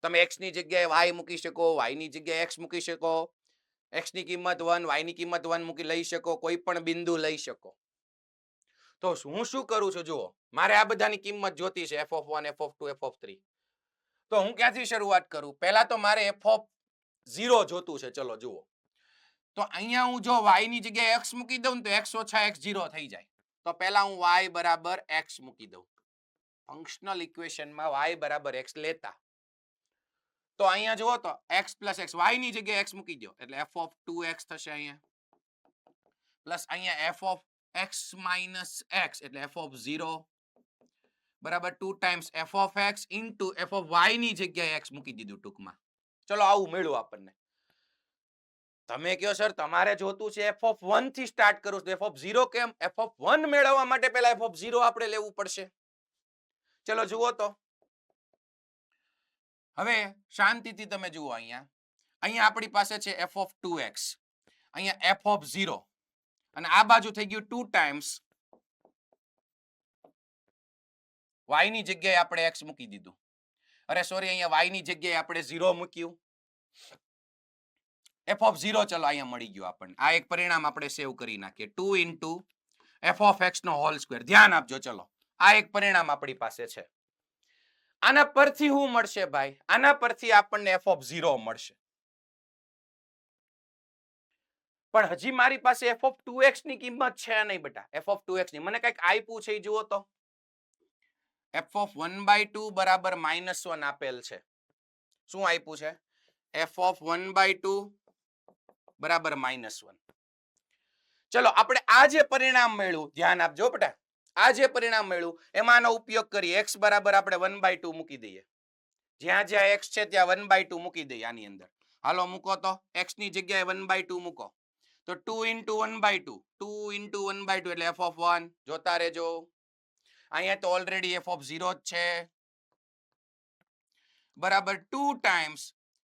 તમે x ની જગ્યાએ y મૂકી શકો, y ની જગ્યાએ x મૂકી શકો, x ની કિંમત 1, y ની કિંમત 1 મૂકી લઈ શકો, કોઈ પણ બિંદુ લઈ શકો. તો હું શું કરું છું? જુઓ, મારે આ બધાની કિંમત જોતી છે, f of 1, f of 2, f of 3. તો હું ક્યાંથી શરૂઆત કરું? પહેલા તો મારે f of 0 જોતું છે. ચલો જુઓ, તો અહીંયા હું જો y ની જગ્યાએ x મૂકી દઉં તો x ઓછા x 0 થઈ જાય. તો પહેલા હું y બરાબર x મૂકી દઉં. ફંક્શનલ ઇક્વેશનમાં y બરાબર x લેતા, તો અહીંયા જુઓ તો x પ્લસ x, y ની જગ્યાએ x મૂકી દો એટલે f of 2x થશે અહીંયા, પ્લસ અહીંયા f of x minus x એટલે f of 0 બરાબર 2 times f of x into f of y ની જગ્યાએ x મૂકી દીધું ટૂંકમાં. ચલો આવું મળ્યું આપણને. તમે કહો સર તમારે જોતું છે f of 1 થી સ્ટાર્ટ કરું તો f of 0 કેમ? f of 1 મેળવવા માટે પહેલા f of 0 આપણે લેવું પડશે. ચલો જુઓ તો, હવે શાંતિથી તમે જુઓ, અહીંયા આપણી પાસે છે f of 2x, અહીંયા f of 0, અને આ બાજુ થઈ ગયું 2 times y ની જગ્યાએ આપણે x મૂકી દીધું. અરે સોરી, અહીંયા y ની જગ્યાએ આપણે 0 મૂક્યું. f of 0 ચલો અહીંયા મળી ગયું આપણને. આ એક પરિણામ આપણે સેવ કરી નાખીએ, 2 into f of x નો હોલ સ્ક્વેર. ધ્યાન આપજો. ચલો આ એક પરિણામ આપણી પાસે છે. આના પરથી શું મળશે ભાઈ? આના પરથી આપણને f of 0 મળશે. પણ હજી મારી પાસે f ઓફ 2x ની કિંમત છે નહીં બેટા. f ઓફ 2x ની મને કંઈક આપ્યું છે એ જુઓ તો. f ઓફ 1/2 બરાબર -1 આપેલ છે. શું આપ્યું છે? f ઓફ 1/2 બરાબર -1. ચલો આપણે આ જે પરિણામ મળ્યું ધ્યાન આપજો બેટા. આ જે પરિણામ મળ્યું એમાંનો ઉપયોગ કરી x બરાબર આપણે 1/2 મૂકી દઈએ. જ્યાં જ્યાં x છે ત્યાં 1/2 મૂકી દઈએ આની અંદર. હાલો મૂકો તો x ની જગ્યાએ 1/2 મૂકો તો 2 into 1/2 2 into 1/2 એટલે f of 1 જોતા રહેજો. અહીંયા તો ઓલરેડી f of 0 જ છે બરાબર 2 times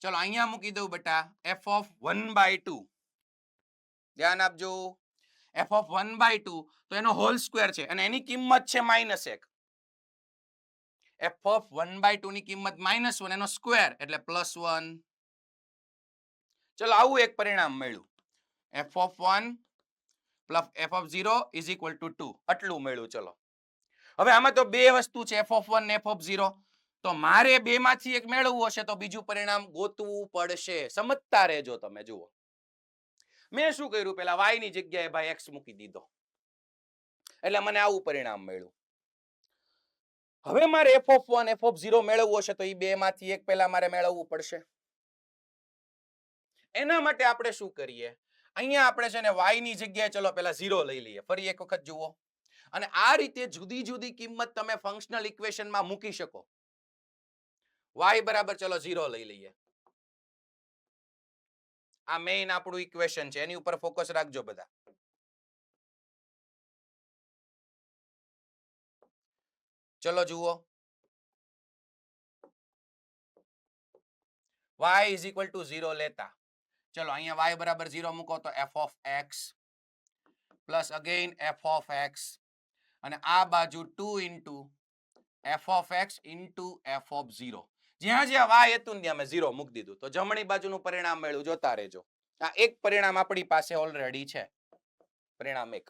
ચલો અહીંયા મૂકી દઉં બેટા f of 1/2 ધ્યાન આપજો. f of 1/2 તો એનો હોલ સ્ક્વેર છે અને એની કિંમત છે -1. f of 1/2 ની કિંમત -1 એનો સ્ક્વેર એટલે +1. ચલો આવું એક પરિણામ મળ્યું. f of 1 plus f of 0 is equal to 2 આટલું મળ્યું. ચલો હવે આમાં તો બે વસ્તુ છે f of 1 ને f of 0 તો મારે બે માંથી એક મેળવવું હશે તો બીજું પરિણામ ગોતવું પડશે. સમજતા રહેજો તમે. જુઓ મેં શું કર્યું પેલા y ની જગ્યાએ ભાઈ x મૂકી દીધો એટલે મને આવું પરિણામ મળ્યું. હવે મારે f of 1 f of 0 મેળવવું હશે તો એ બે માંથી એક પહેલા મારે મેળવવું પડશે. એના માટે આપણે શું કરીએ અહીંયા આપણે છે ને y ની જગ્યાએ ચલો પહેલા 0 લઈ લઈએ. ફરી એક વખત જુઓ અને આ રીતે જુદી જુદી કિંમત તમે ફંક્શનલ ઇક્વેશનમાં મૂકી શકો. y બરાબર ચલો 0 લઈ લઈએ. આ મેઇન આપણું ઇક્વેશન છે એની ઉપર ફોકસ રાખજો બધા. ચલો જુઓ y is equal to 0 લેતા ચલો અહીંયા y બરાબર 0 મૂકો તો f of x plus again f of x અને આ બાજુ 2 into f of x into f of 0. જ્યાં જ્યાં y હતું ત્યાં મેં 0 મૂકી દીધું તો જમણી બાજુનું પરિણામ મળ્યું. જોતા રહેજો. આ એક પરિણામ આપણી પાસે ઓલરેડી છે. પરિણામ એક.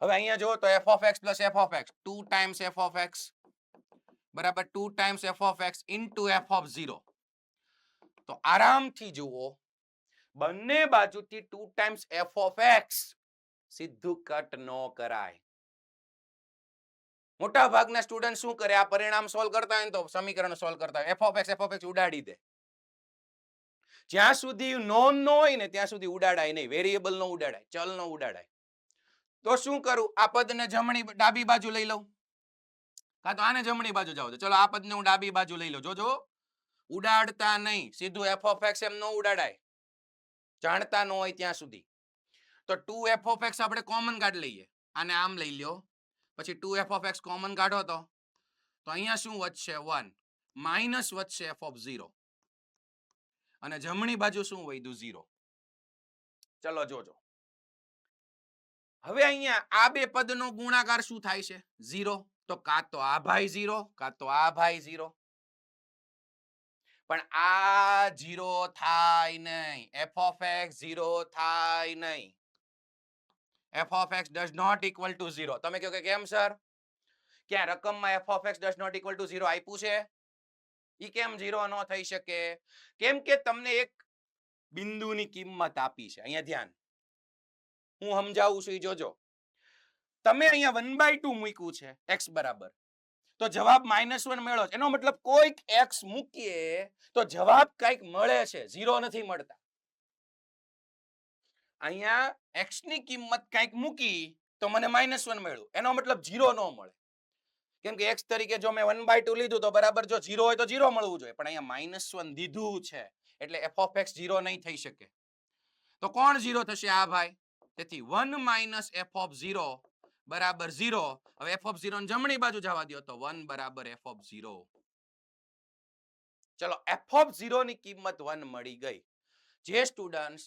હવે અહીંયા જો તો f of x plus f of x 2 times f of x બરાબર 2 times f of x into f of 0. તો આરામથી જુઓ બંને બાજુથી 2 times f of x સીધું કટ નો કરાય. મોટા ભાગના સ્ટુડન્ટ શું કરે આ પરિણામ સોલ્વ કરતા હોય તો સમીકરણ સોલ્વ કરતા હોય f of x ઉડાડી દે. જ્યાં સુધી નોન નો હોય ને ત્યાં સુધી ઉડાડાય નહીં. વેરિયેબલ નો ઉડાડાય, ચલ નો ઉડાડાય. તો શું કરું આ પદને જમણી ડાબી બાજુ લઈ લઉં કાં તો આને જમણી બાજુ જાવ તો ચલો આ પદને હું ડાબી બાજુ લઈ લઉં. જોજો ઉડાડતા નહીં. સીધું f of x એમ નો ઉડાડાય જાણતા ન હોય ત્યાં સુધી. તો 2 f of x આપણે કોમન કાઢી લઈએ. આને આમ લઈ લ્યો પછી 2 f of x કોમન કાઢો તો અહીંયા શું વધશે 1 માઇનસ વધશે f of 0 અને જમણી બાજુ શું વધ્યું 0. ચલો જોજો હવે અહીંયા આ બે પદનો ગુણાકાર શું થાય છે 0. તો કાં તો આ ભાઈ 0 કાં તો આ ભાઈ 0 પણ આ 0 થાય નહીં. f of x 0 થાય નહીં. f of x does not equal to 0. તમે કહો કે કેમ સર ક્યાં રકમમાં f of x does not equal to 0 આપ્યું છે? ઈ કેમ 0 ન થઈ શકે? કેમ કે તમને એક બિંદુની કિંમત આપી છે. અહીંયા ધ્યાન હું સમજાવું છું ઈ જોજો. તમે અહીંયા 1/2 મૂક્યું છે x બરાબર તો જવાબ -1 મેળવો છે. એનો મતલબ કોઈક x મૂકીએ તો જવાબ કંઈક મળે છે 0 નથી મળતા. અહીંયા x ની કિંમત કંઈક મૂકી તો મને -1 મળ્યું. એનો મતલબ 0 ન મળે કેમ કે x તરીકે જો મેં 1/2 લીધું તો બરાબર જો 0 હોય તો 0 મળવું જોઈએ પણ અહીંયા -1 દીધું છે એટલે f of x 0 નહીં થઈ શકે. તો કોણ 0 થશે? આ ભાઈ. તેથી 1 minus f of 0 બરાબર 0. હવે f of 0 ને જમણી બાજુ જવા દો તો 1 બરાબર f of 0. ચલો f of 0 ની કિંમત 1 મળી ગઈ. જે સ્ટુડન્ટ્સ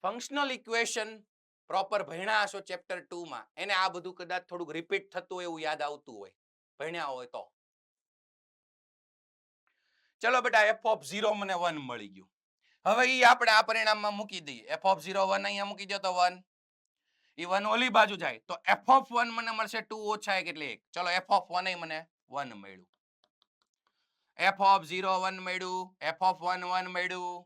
ફંક્શનલ ઇક્વેશન પ્રોપર ભણ્યા હશો ચેપ્ટર 2 માં એને આ બધું કદાચ થોડુંક રિપીટ થતું એવું યાદ આવતું હોય ભણ્યા હોય તો. ચલો બેટા f of 0 મને 1 મળી ગયું. હવે ઈ આપણે આ પરિણામમાં મૂકી દઈએ. f of 0 1 અહીંયા મૂકી દો તો 1 ઈ 1 ઓલી બાજુ જાય તો f of 1 મને મળશે 2 ઓછા 1 એટલે 1. ચલો f of 1 એ મને 1 મળ્યું. f of 0 1 મળ્યું. f of 1 1 મળ્યું.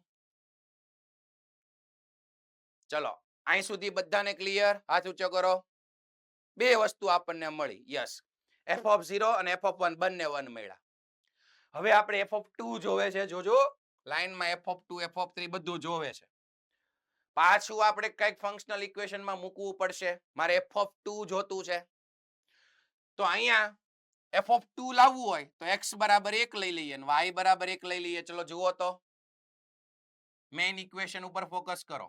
ચલો અહીં સુધી બધાને ક્લિયર? હાથ ઊંચો કરો. બે વસ્તુ આપણને મળી. યસ, f(0) અને f(1) બંને 1 મળ્યા. હવે આપણે f(2) જોવે છે. જોજો લાઈનમાં f(2) f(3) બધું જોવે છે. પાછું આપણે કઈક ફંક્શનલ ઇક્વેશનમાં મૂકવું પડશે. મારે f(2) જોતું છે. તો અહીંયા f(2) લાવવું હોય તો x બરાબર 1 લઈ લઈએ અને y બરાબર 1 લઈ લઈએ. ચલો જુઓ તો મેઇન ઇક્વેશન ઉપર ફોકસ કરો.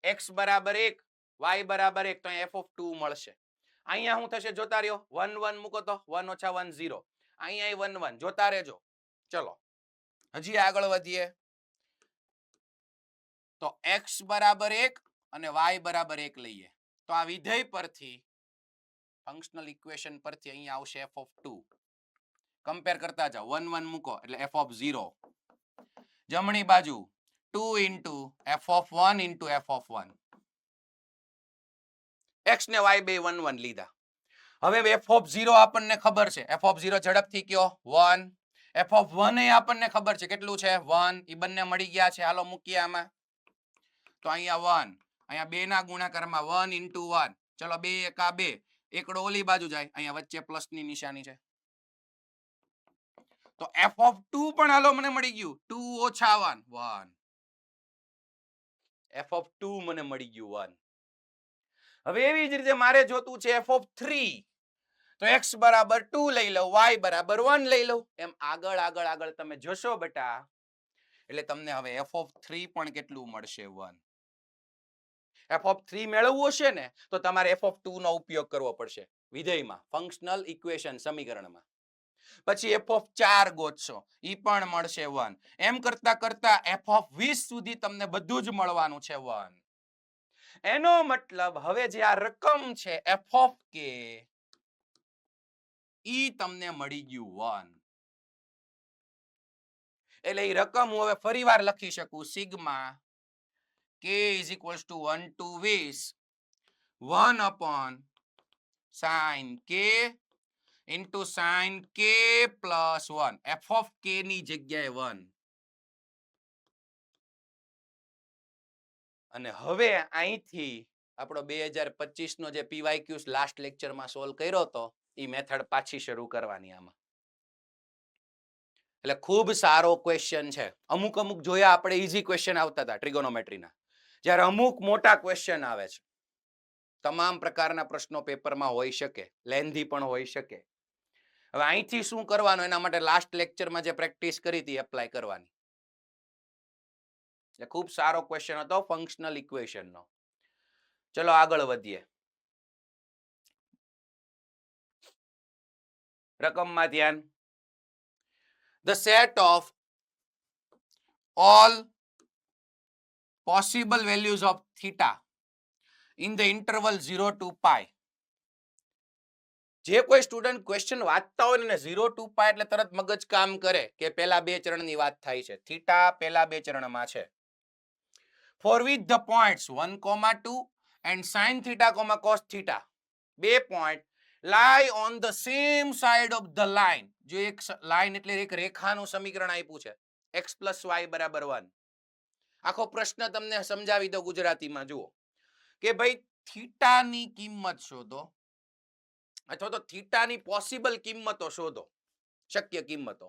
x બરાબર 1, y બરાબર 1, તો અહીંયા f(2) મળશે. અહીંયા શું થશે જોતા રહ્યો. 1 1 મૂકો તો 1 - 1 0. અહીંયા 1 1 જોતા રહેજો. ચલો હજી આગળ વધીએ. તો x બરાબર 1 અને y બરાબર 1 લઈએ તો આ વિધેય પરથી ફંક્શનલ ઇક્વેશન પરથી અહીંયા આવશે f(2). કમ્પેર કરતા જાઓ. 1 1 મૂકો એટલે f(0). જમણી બાજુ 2 * f(1) * f(1). x ને y બે 1 1 લીધા. હવે f(0) આપણને ખબર છે. f(0) ઝડપથી કયો 1. f(1) એ આપણને ખબર છે કેટલું છે 1. ઈ બંને મળી ગયા છે. હાલો મૂકીએ આમાં. તો અહીંયા 1, અહીંયા 2 ના ગુણાકારમાં 1 * 1. ચલો 2 * 1 2. એકડો ઓલી બાજુ જાય. અહીંયા વચ્ચે પ્લસ ની નિશાની છે. તો f(2) પણ હાલો મને મળી ગયું. 2 - 1 1. f(2) મને મળી ગયું 1. હવે એવી જ રીતે મારે જોતું છે f(3). તો x બરાબર 2 લઈ લઉં, y બરાબર 1 લઈ લઉં. એમ આગળ આગળ આગળ તમે જશો બેટા એટલે તમને હવે f(3) પણ કેટલું મળશે 1. f(3) મેળવવું હશે ને તો તમારે f(2) નો ઉપયોગ કરવો પડશે વિધેયમાં, ફંક્શનલ ઇક્વેશન સમીકરણમાં. પછી f(4) ગોતશો, ઈ પણ મળશે 1. એમ કરતા કરતા f(20) સુધી તમને બધું જ મળવાનું છે 1. એનો મતલબ હવે જે આ રકમ છે f(k) ઈ તમને મળી ગયું 1. એટલે ઈ રકમ હું હવે ફરીવાર લખી શકું. Sigma k = 1 to 20 1/sin k into sin k plus 1. f(k) ની જગ્યાએ 1. અને હવે અહીંથી આપણો 2025 નો જે PYQs લાસ્ટ લેક્ચરમાં સોલ્વ કર્યો હતો એ મેથડ પાછી શરૂ કરવાની આમાં. એટલે ખૂબ સારો ક્વેશ્ચન છે. અમુક જોયા આપણે ઈઝી ક્વેશ્ચન આવતા હતા ટ્રિગોનોમેટ્રીના. જ્યારે અમુક મોટા ક્વેશ્ચન આવે છે. તમામ પ્રકારના પ્રશ્નો પેપરમાં હોઈ શકે, લેન્ધી પણ હોઈ શકે. હવે અહીંથી શું કરવાનું એના માટે લાસ્ટ લેક્ચરમાં જે પ્રેક્ટિસ કરી હતી એપ્લાય કરવાની. એટલે ખૂબ સારો ક્વેશ્ચન હતો ફંક્શનલ ઇક્વેશનનો. ચલો આગળ વધીએ. રકમમાં ધ્યાન. The set of all possible values of theta in the interval 0 to pi. જે કોઈ સ્ટુડન્ટ ક્વેશ્ચન વાંચતા હોય ને 0 to pi એટલે તરત મગજ કામ કરે કે પહેલા બે ચરણની વાત થાય છે. થીટા પહેલા બે ચરણમાં છે. For which the points 1, 2 and sin theta, cos theta, બે point lie on the same side of the line. જો એક લાઈન એટલે એક રેખાનું સમીકરણ આપ્યું છે x + y = 1. આખો પ્રશ્ન તમને સમજાવી દો ગુજરાતીમાં. જુઓ કે ભાઈ થીટાની કિંમત શોધો અથવા તો થીટાની પોસિબલ કિંમતો શોધો, શક્ય કિંમતો.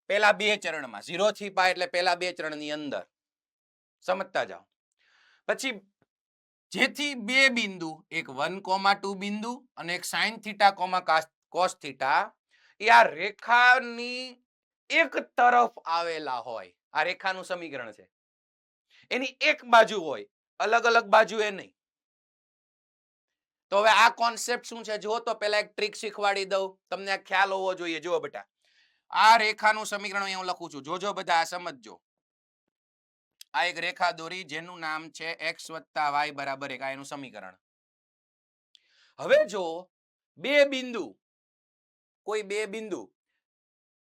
પહેલા બે ચરણમાં 0 થી π એટલે પહેલા બે ચરણની અંદર સમજતા જાઓ. પછી જેથી બે બિંદુ, એક 1, 2 બિંદુ અને એક sin theta, cos theta, એ આ રેખાની એક તરફ આવેલા હોય. આ રેખાનું સમીકરણ છે. એની એક બાજુ હોય, અલગ અલગ બાજુ એ નહીં. તો હવે આ કોન્સેપ્ટ શું છે જો તો પહેલા એક ટ્રીક શીખવાડી દઉં, તમને આ ખ્યાલ હોવો જોઈએ. જુઓ બેટા, આ રેખાનું સમીકરણ અહીં હું લખું છું. જોજો બધા આ સમજજો. આ એક રેખા દોરી જેનું નામ છે x + y = 1. આ એનું સમીકરણ. હવે જો બે બિંદુ, કોઈ બે બિંદુ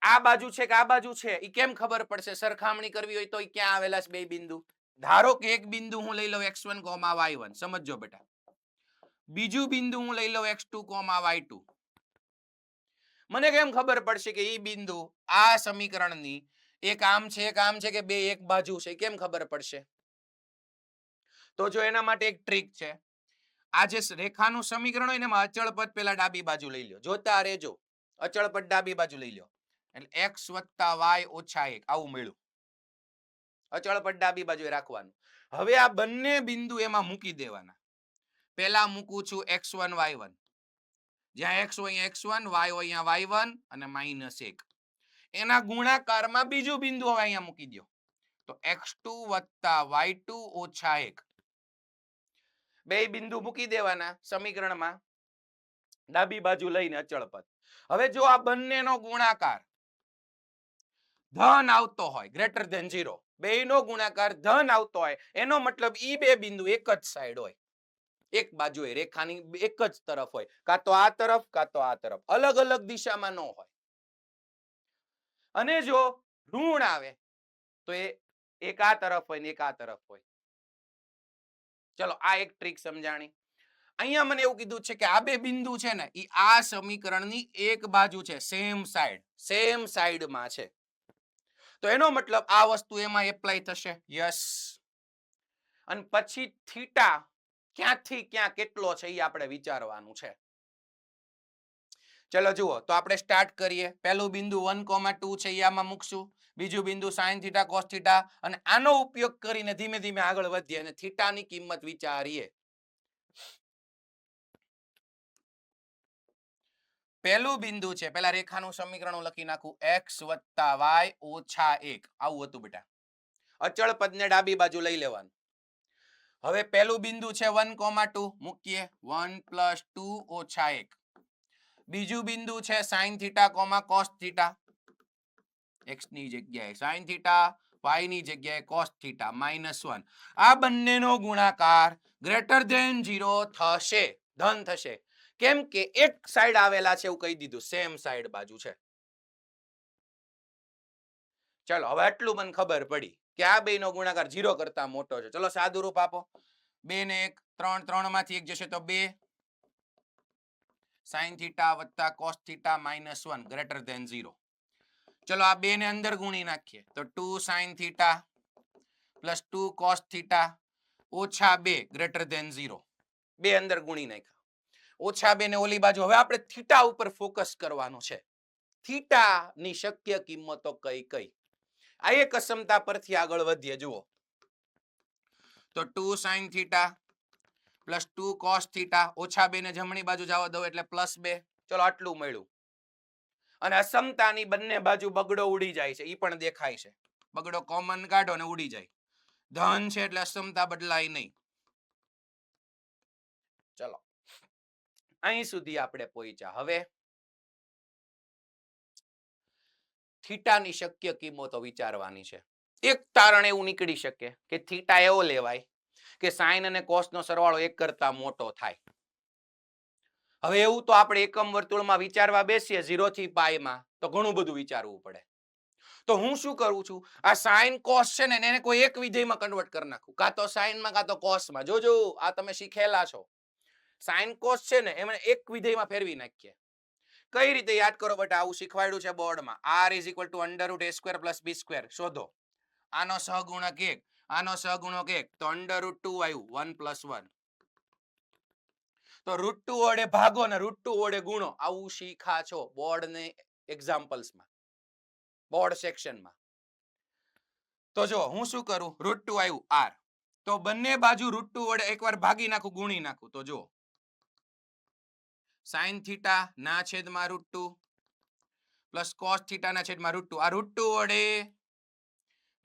આ બાજુ છે કે આ બાજુ છે એ કેમ ખબર પડશે? સરખામણી કરવી હોય તો એ ક્યાં આવેલા છે બે બિંદુ? ધારો કે એક બિંદુ હું લઈ લઉં x1, y1. સમજો બેટા. બીજું બિંદુ હું લઈ લઉં x2, y2. મને કેમ ખબર પડશે કે એ બિંદુ આ સમીકરણની એક આમ છે કે બે એક બાજુ છે? કેમ ખબર પડશે? તો જો એના માટે એક ટ્રીક છે. આ જે રેખાનું સમીકરણ હોય ને એમાં અચળ પદ પેલા ડાબી બાજુ લઈ લ્યો. જોતા રહેજો. અચળ પદ ડાબી બાજુ લઈ લ્યો. એટલે x + y - 1 આવું મળ્યું. અચળ પદ ડાબી બાજુએ રાખવાનું. હવે આ બંને બિંદુ એમાં મૂકી દેવાના. પહેલા મૂકું છું x1 y1. જ્યાં x હોય અહીંયા x1, y હોય અહીંયા y1 અને -1. એના ગુણાકારમાં બીજું બિંદુ હવે અહીંયા મૂકી દો. તો x2 + y2 - 1. બે બિંદુ મૂકી દેવાના સમીકરણમાં ડાબી બાજુ લઈને અચળ પદ. હવે જો આ બંનેનો ગુણાકાર ધન આવતો હોય ગ્રેટર ધેન 0, બેયનો ગુણાકાર ધન આવતો હોય એનો મતલબ ઈ બે બિંદુ એક જ સાઈડ હોય, એક બાજુએ રેખાની એક જ તરફ હોય, કાં તો આ તરફ કાં તો આ તરફ, અલગ અલગ દિશામાં ન હોય. અને જો ઋણ આવે તો એ એક આ તરફ હોય ને એક આ તરફ હોય. ચલો આ એક ટ્રીક સમજાણી. અહીંયા મને એવું કીધું છે કે આ બે બિંદુ છે ને ઈ આ સમીકરણની એક બાજુ છે, સેમ સાઈડમાં છે. તો એનો મતલબ આ વસ્તુ એમાં એપ્લાય થશે. યસ. અને પછી થીટા ક્યાંથી ક્યાં કેટલો છે એ આપણે વિચારવાનું છે. ચલો જુઓ તો આપણે સ્ટાર્ટ કરીએ. પહેલું બિંદુ 1,2 છે એ આમાં મૂકશું. બીજું બિંદુ sin θ cos θ, અને આનો ઉપયોગ કરીને ધીમે ધીમે આગળ વધીએ અને થીટાની કિંમત વિચારીએ. પહેલું બિંદુ છે, પેલા રેખાનું સમીકરણ હું લખી નાખું, x + y - 1 આવું હતું બેટા. અચળ પદને ડાબી બાજુ લઈ લેવાનું. હવે પહેલું બિંદુ છે 1,2 મૂકીએ, 1 + 2 - 1. બીજું બિંદુ છે sin θ, cos θ. x ની જગ્યાએ sin θ, y ની જગ્યાએ cos θ -1. આ બંનેનો ગુણાકાર ગ્રેટર ધેન 0 થશે, ધન થશે. કેમ કે એક સાઈડ આવેલા છે એવું કહી દીધું, સેમ સાઈડ બાજુ છે. ચલો હવે આટલું મને ખબર પડી કે આ બેયનો ગુણાકાર 0 કરતા મોટો છે. ચલો સાદું રૂપ આપો. 2 ને 1 3, 3 માંથી 1 જશે તો 2 sin θ + cos θ -1 ગ્રેટર ધેન 0. ચલો આ 2 ને અંદર ગુણી નાખીએ તો 2 sin θ + 2 cos θ -2 ગ્રેટર ધેન 0. 2 અંદર ગુણી નાખ્યા. -2 ને ઓલી બાજુ. હવે આપણે થીટા ઉપર ફોકસ કરવાનું છે. થીટા ની શક્ય કિંમતો કઈ કઈ, આ એક અસમતા પરથી આગળ વધીએ. જુઓ તો 2 sin θ + 2 cos θ -2 ને જમણી બાજુ જવા દો એટલે +2. ચલો આટલું મળ્યું. અને અસમતાની બંને બાજુ બગડો ઉડી જાય છે, ઈ પણ દેખાય છે. બગડો કોમન કાઢો ને ઉડી જાય. ધન છે એટલે અસમતા બદલાય નહીં. ચલો અહીં સુધી આપણે પહોંચ્યા. હવે થીટાની શક્ય કિંમતો વિચારવાની છે. એક તારણ એવું નીકળી શકે કે થીટા એવો લેવાય કે સાઇન અને કોસ નો સરવાળો 1 કરતા મોટો થાય. હવે એવું તો આપણે એકમ વર્તુળમાં વિચારવા બેસીએ 0 થી π માં તો ઘણું બધું વિચારવું પડે. તો હું શું કરું છું, આ સાઇન કોસ છે ને એને કોઈ એક વિધેયમાં કન્વર્ટ કરી નાખું, કાં તો સાઇનમાં કાં તો કોસમાં. જોજો આ તમે શીખેલા છો. સાઇન કોસ છે ને એમને એક વિધેયમાં ફેરવી નાખીએ. કઈ રીતે યાદ કરો બેટા, આવું શીખવાડ્યું છે બોર્ડમાં. r = √a² + b² શોધો. આનો સહગુણક 1, આનો સહગુણક 1 તો √2 આવ્યું 1 + 1. તો √2 વડે ભાગો ને √2 વડે ગુણો. આવું શીખા છો બોર્ડ ને એક્ઝામ્પલ્સમાં, બોર્ડ સેક્શનમાં. તો જો હું શું કરું, √2 આવ્યું r, તો બંને બાજુ √2 વડે એકવાર ભાગી નાખું, ગુણી નાખું. તો જો sin θ ના છેદમાં √2 + cos θ ના છેદમાં √2. આ √2 વડે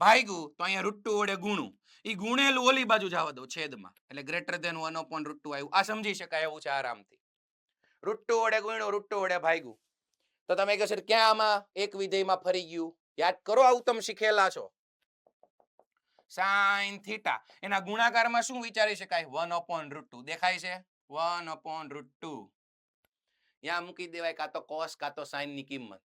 ભાગ્યું તો અહીંયા √2 વડે ગુણું, ઈ ગુણેલું ઓલી બાજુ જવા દો છેદમાં, એટલે ગ્રેટર ધેન 1/√2 આવ્યું. આ સમજી શકાય એવું છે આરામથી. √2 વડે ગુણ્યું, √2 વડે ભાગ્યું. તો તમે કહેશો ક્યાં આમાં એક વિધેયમાં ફરી ગયું? યાદ કરો, આવું તમે શીખેલા છો. sin θ એના ગુણાકારમાં શું વિચારી શકાય, 1/√2 દેખાય છે, 1/√2. ત્યાં મૂકી દેવાય કાં તો cos કાં તો sin ની કિંમત.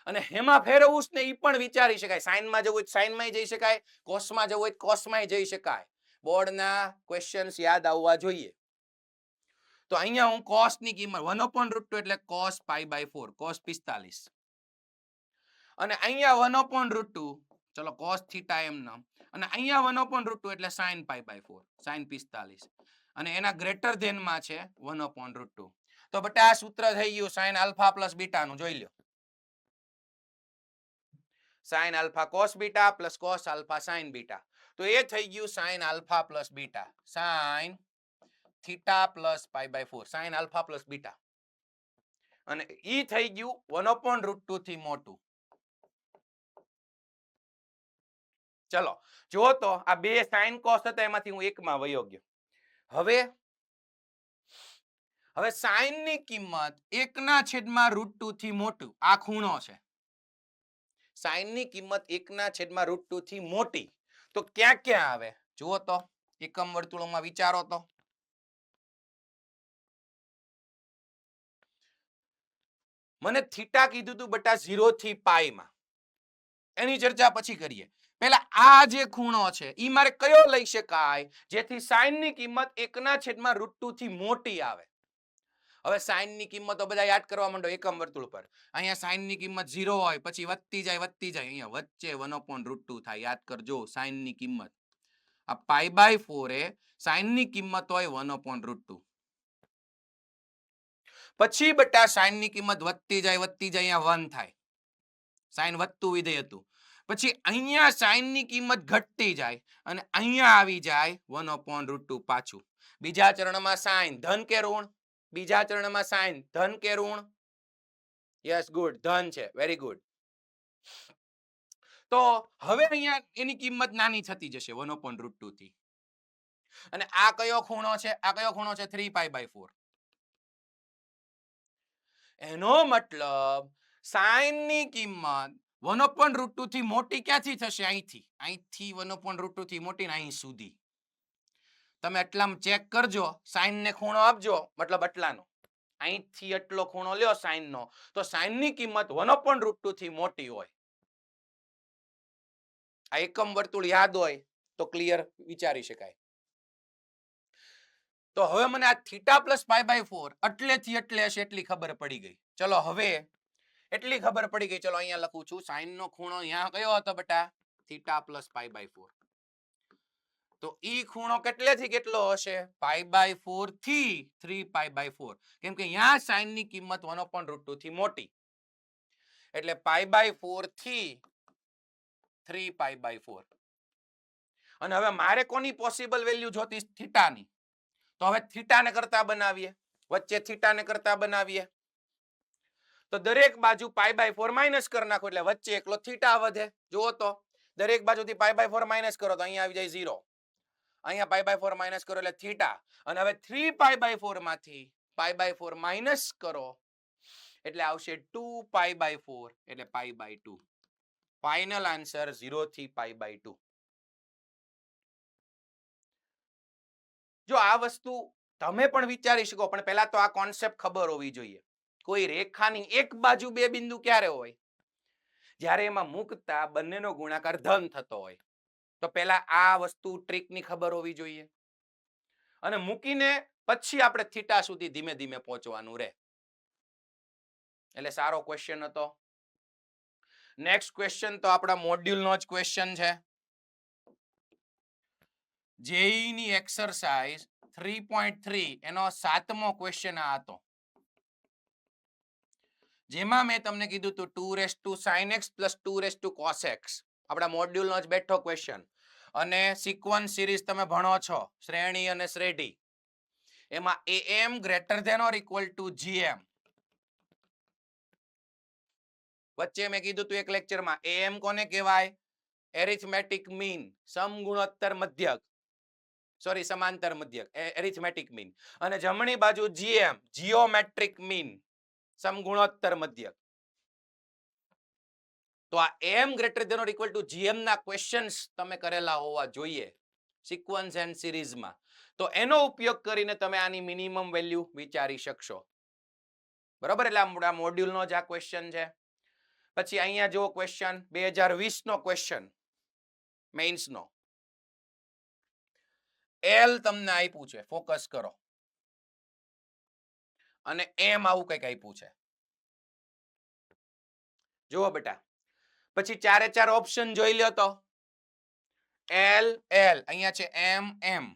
અને હેમાં ફેરવવું ને ઈ પણ વિચારી શકાય. સાઇનમાં જવું હોય સાઇનમાં જઈ શકાય, કોસમાં જવું હોય કોસમાં જઈ શકાય. બોર્ડના ક્વેશ્ચન્સ યાદ આવવા જોઈએ. તો અહીંયા હું cos ની કિંમત 1/√2 એટલે cos π/4, cos 45. અને અહીંયા 1/√2 ચલો cos થીટા એમ નામ અને અહીંયા 1/√2 એટલે sin π/4 sin 45 અને એના ગ્રેટર ધેન માં છે 1/√2 તો બેટા આ સૂત્ર થઈ ગયું sin આલ્ફા પ્લસ બીટા નું જોઈ લ્યો sin alpha cos beta plus cos alpha sin beta તો એ થઈ ગયું sin alpha plus beta sin theta plus π/4 sin alpha plus beta અને ઈ થઈ ગયું 1/√2 થી મોટું ચલો જો તો આ બે sin cos હતા એમાંથી હું એકમાં વયો ગયો હવે sin ની કિંમત 1/√2 થી મોટું આ ખૂણો છે sin ની કિંમત 1/√2 થી મોટી તો ક્યાં ક્યાં આવે જુઓ તો એકમ વર્તુળોમાં વિચારો તો મને થીટા કીધું તું બટા 0 થી પાઈ માં એની ચર્ચા પછી કરીએ પહેલા આ જે ખૂણો છે ઈ મારે કયો લઈ શકાય જેથી sin ની કિંમત 1/√2 થી મોટી આવે હવે sin ની કિંમતો બધા યાદ કરવા માંડો એકમ વર્તુળ પર અહીંયા sin ની કિંમત 0 હોય પછી વધતી જાય અહીંયા વચ્ચે 1/√2 થાય યાદ કરજો sin ની કિંમત આ π/4 એ sin ની કિંમત હોય 1/√2 પછી બટા sin ની કિંમત વધતી જાય અહીંયા 1 થાય sin વધતું વિધેય હતું પછી અહીંયા sin ની કિંમત ઘટતી જાય અને અહીંયા આવી જાય 1/√2 પાછું બીજા ચરણમાં sin ધન કે ઋણ બીજા ચરણમાં sin ધન કે ઋણ યસ ગુડ ધન છે વેરી ગુડ તો હવે અહીંયા એની કિંમત નાની થતી જશે 1/√2 થી અને આ કયો ખૂણો છે 3π/4 એનો મતલબ sin ની કિંમત 1/√2 થી મોટી ક્યાંથી થશે અહીંથી 1/√2 થી મોટી ને અહીં સુધી તમે એટલામાં ચેક કરજો sin ને ખૂણો આપજો મતલબ આટલાનો અહીંથી એટલો ખૂણો લ્યો sin નો તો sin ની કિંમત 1/√2 થી મોટી હોય આ એકમ વર્તુળ યાદ હોય તો ક્લિયર વિચારી શકાય તો હવે મને આ થીટા પ્લસ π/4 એટલેથી એટલે હશે એટલી ખબર પડી ગઈ ચલો હવે એટલી ખબર પડી ગઈ ચલો અહીંયા લખું છું sin નો ખૂણો અહીંયા કયો હતો બેટા થીટા પ્લસ π/4 તો ઈ ખૂણો કેટલેથી કેટલો હશે π/4 થી 3π/4 કેમ કે અહીંયા sin ની કિંમત 1/√2 થી મોટી એટલે π/4 થી 3π/4 અને હવે મારે કોની પોસિબલ વેલ્યુ જોતી થીટાની તો હવે થીટાને કરતા બનાવીએ વચ્ચે થીટાને કરતા બનાવીએ તો દરેક બાજુ π/4 માઈનસ કરી નાખો એટલે વચ્ચે એકલો થીટા વધે જુઓ તો દરેક બાજુથી π/4 માઈનસ કરો તો અહીંયા આવી જાય 0 અહીંયા π/4 માઈનસ કરો એટલે થીટા અને હવે 3π/4 માંથી π/4 માઈનસ કરો એટલે આવશે 2π/4 એટલે π/2 ફાઇનલ આન્સર 0 થી π/2 જો આ વસ્તુ તમે પણ વિચારી શકો પણ પહેલા તો આ કોન્સેપ્ટ ખબર હોવી જોઈએ કોઈ રેખાની એક બાજુ બે બિંદુ ક્યારે હોય જ્યારે એમાં મુકતા બંનેનો ગુણાકાર ધન થતો હોય તો પહેલા આ વસ્તુ ટ્રીકની ખબર હોવી જોઈએ અને મૂકીને પછી આપણે થીટા સુધી ધીમે ધીમે પહોંચવાનું રહે એટલે સારો ક્વેશ્ચન હતો નેક્સ્ટ ક્વેશ્ચન તો આપણા મોડ્યુલનો જ ક્વેશ્ચન છે જેઈ ની એક્સરસાઇઝ 3.3 એનો 7મો ક્વેશ્ચન આ હતો જેમાં મેં તમને કીધું હતું 2 sin x + 2 cos x આપણા મોડ્યુલનો જ બેઠો ક્વેશ્ચન અને સિક્વન્સ સિરીઝ તમે ભણો છો શ્રેણી અને શ્રેઢી એમાં am > gm વચ્ચે મેં કીધું હતું એક લેક્ચરમાં am કોને કહેવાય એરિથમેટિક મીન સમગુણોત્તર મધ્યક સમાંતર મધ્યક એરિથમેટિક મીન અને જમણી બાજુ gm જીઓમેટ્રિક મીન સમગુણોત્તર મધ્યક તો આ am > gm ના ક્વેશ્ચન્સ તમે કરેલા હોવા જોઈએ સિક્વન્સ એન્ડ સિરીઝમાં તો એનો ઉપયોગ કરીને તમે આની મિનિમમ વેલ્યુ વિચારી શકશો બરાબર એટલે આ મોડ્યુલનો જ આ ક્વેશ્ચન છે પછી અહીંયા જો ક્વેશ્ચન 2020 નો ક્વેશ્ચન મેઇન્સ નો L તમને આપ્યું છે ફોકસ કરો અને M આવું કંઈક આપ્યું છે જુઓ બેટા પછી ચારે ચાર ઓપ્શન જોઈ લ્યો તો એલ એલ અહીંયા છે એમ એમ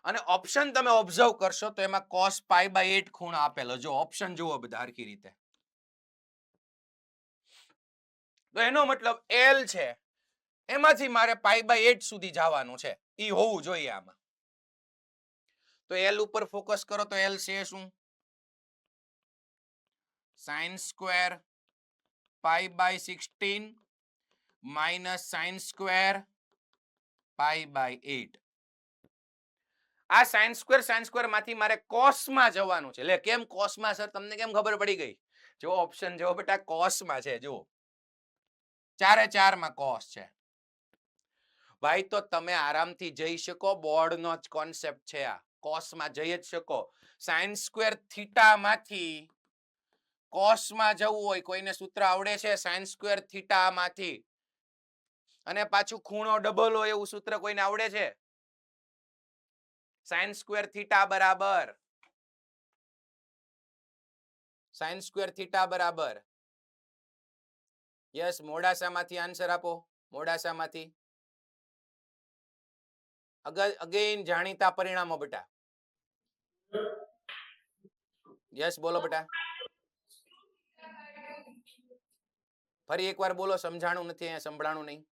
અને ઓપ્શન તમે ઓબ્ઝર્વ કરશો તો એમાં cos π/8 ખૂણો આપેલો જો ઓપ્શન જુઓ બધા હરખી રીતે તો એનો મતલબ એલ છે એમાંથી મારે π/8 સુધી જવાનું છે ઈ હોવું જોઈએ આમાં તો એલ ઉપર ફોકસ કરો તો એલ છે શું sin square π/16 minus sin square π/8 આ sin સ્ક્વેર માંથી મારે cos માં જવાનું છે લે કેમ cos માં સર તમને કેમ ખબર પડી ગઈ જો ઓપ્શન જો બેટા cos માં છે જો ચારે ચાર માં cos છે ભાઈ તો તમે આરામથી જઈ શકો બોર્ડનો જ કોન્સેપ્ટ છે આ cos માં જઈ જ શકો sin સ્ક્વેર થીટા માંથી cos માં જવું હોય કોઈને સૂત્ર આવડે છે sin સ્ક્વેર થીટા માંથી અને પાછું ખૂણો ડબલ હોય એવું સૂત્ર કોઈને આવડે છે sin સ્ક્વેર થીટા બરાબર sin સ્ક્વેર થીટા બરાબર યસ મોડાસામાંથી આન્સર આપો મોડાસામાંથી અગેન જાણીતા પરિણામો બેટા યસ બોલો બેટા ફરી એકવાર બોલો સમજાણું નથી અહીંયા સંભળાણું નહીં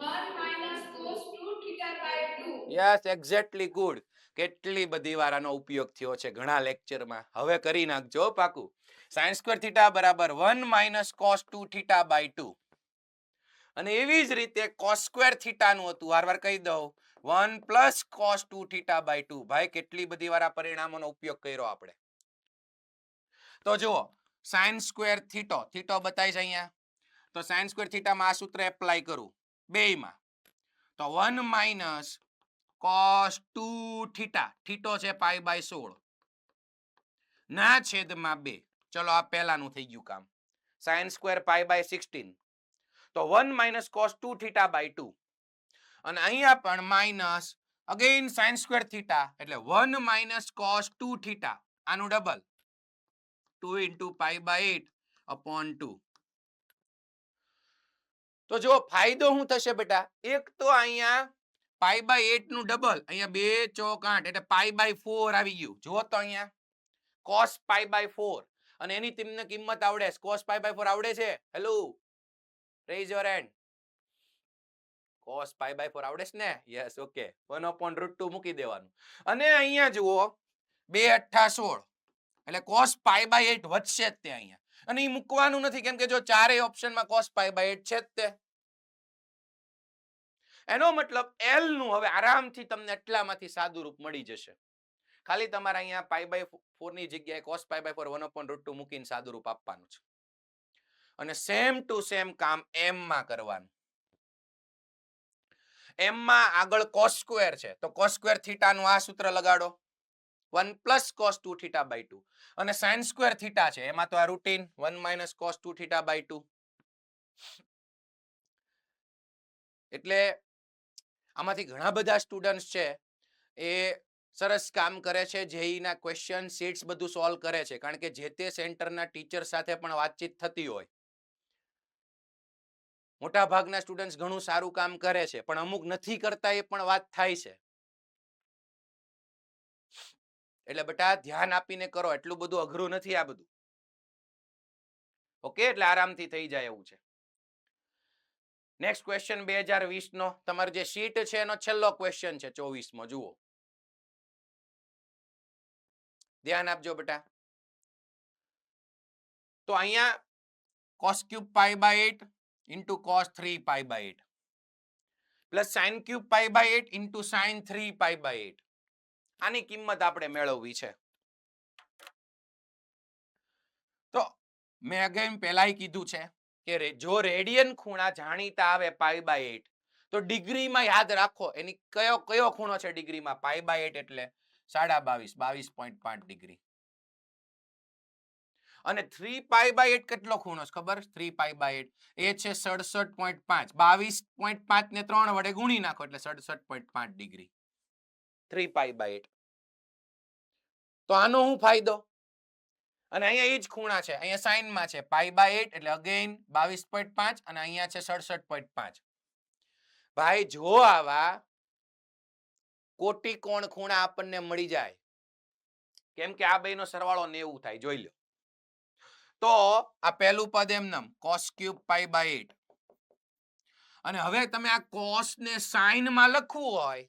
1 cos 2 theta by 2. Yes exactly good કેટલી બધી વાર આનો ઉપયોગ થયો છે ઘણા લેક્ચરમાં હવે કરી નાખજો પાકું sin સ્ક્વેર થીટા બરાબર 1 cos 2 થીટા બાય 2 અને એવી જ રીતે cos સ્ક્વેર થીટા નું હતું વારવાર કહી દઉં 1 cos 2 થીટા બાય 2 ભાઈ કેટલી બધી વાર આ પરિણામોનો ઉપયોગ કર્યો આપણે તો જુઓ sin સ્ક્વેર થીટો બતાય છે અહીંયા તો sin સ્ક્વેર થીટામાં આ સૂત્ર એપ્લાય કરું બેયમાં તો 1 cos 2 થીટા થીટો છે π/16 ના છેદમાં 2 ચલો આ પહેલાનું થઈ ગયું કામ sin સ્ક્વેર π/16 તો 1 cos 2 થીટા બાય 2 અને અહીંયા પણ minus again sin square theta એટલે 1 cos 2 થીટા આનું ડબલ 2 into π/8 upon 2 તો જો ફાયદો શું થશે બેટા એક તો અહીંયા π/8 નું ડબલ અહીંયા 2 ચોક 8 એટલે π/4 આવી ગયું જો તો અહીંયા cos π/4 અને એની તમને કિંમત આવડે છે cos π/4 આવડે છે hello rays your hand cos π/4 આવડે છે ને યસ ઓકે 1/√2 મૂકી દેવાનું અને અહીંયા જુઓ 2 8 16 એટલે cos π/8 વધશે જ તે અહીંયા અને એ મૂકવાનું નથી કેમ કે જો ચારેય ઓપ્શનમાં cos π/8 છે જ તે એનો મતલબ L નું હવે આરામથી તમને એટલામાંથી સાદું રૂપ મળી જશે ખાલી તમારે અહીંયા π/4 ની જગ્યાએ cos π/4 1/√2 મૂકીને સાદું રૂપ આપવાનું છે અને સેમ ટુ સેમ કામ m માં કરવાનું m માં આગળ cos સ્ક્વેર છે તો cos સ્ક્વેર થીટા નું આ સૂત્ર લગાડો 1 cos 2 થીટા બાય 2 અને sin સ્ક્વેર થીટા છે એમાં તો આ રૂટીન 1 cos 2 થીટા બાય 2 એટલે આમાંથી ઘણા બધા સ્ટુડન્ટ્સ છે એ સરસ કામ કરે છે જેઈ ના ક્વેશ્ચન શીટ્સ બધું સોલ્વ કરે છે કારણ કે જે તે સેન્ટરના ટીચર સાથે પણ વાતચીત થતી હોય મોટા ભાગના સ્ટુડન્ટ્સ ઘણું સારું કામ કરે છે પણ અમુક નથી કરતા એ પણ વાત થાય છે એટલે બેટા ધ્યાન આપીને કરો એટલું બધું અઘરું નથી આ બધું ઓકે એટલે આરામથી થઈ જાય એવું છે નેક્સ્ટ ક્વેશ્ચન 2020 નો તમારો જે શીટ છે એનો છેલ્લો ક્વેશ્ચન છે 24 માં જુઓ ધ્યાન આપજો બેટા તો અહીંયા cos cube π/8 into cos 3 π/8 plus sin cube π/8 into sin 3 π/8 આની કિંમત આપણે મેળવવી છે તો મેં અગેન પહેલા કીધું છે કે જો રેડિયન ખૂણા જાણીતા આવે π/8 તો ડિગ્રીમાં યાદ રાખો એની કયો ખૂણો છે ડિગ્રીમાં π/8 એટલે 22.5 ડિગ્રી અને 3 π/8 કેટલો ખૂણો છે ખબર 3 π/8 એ છે 67.5 22.5 ને 3 વડે ગુણી નાખો એટલે 67.5 ડિગ્રી 3 π/8 તો આનો શું ફાયદો અને અહીંયા એ જ ખૂણા છે, અહીંયા સાઈનમાં છે π/8 એટલે અગેન 22.5 અને અહીંયા છે 67.5. ભાઈ જો આવા કોટી કોણ ખૂણા આપણને મળી જાય, કેમ કે આ બેનો સરવાળો 90 થાય, જોઈ લો. તો આ પહેલું પદ એમનેમ cos³ π/8 અને હવે તમે આ cos ને sin માં લખવું હોય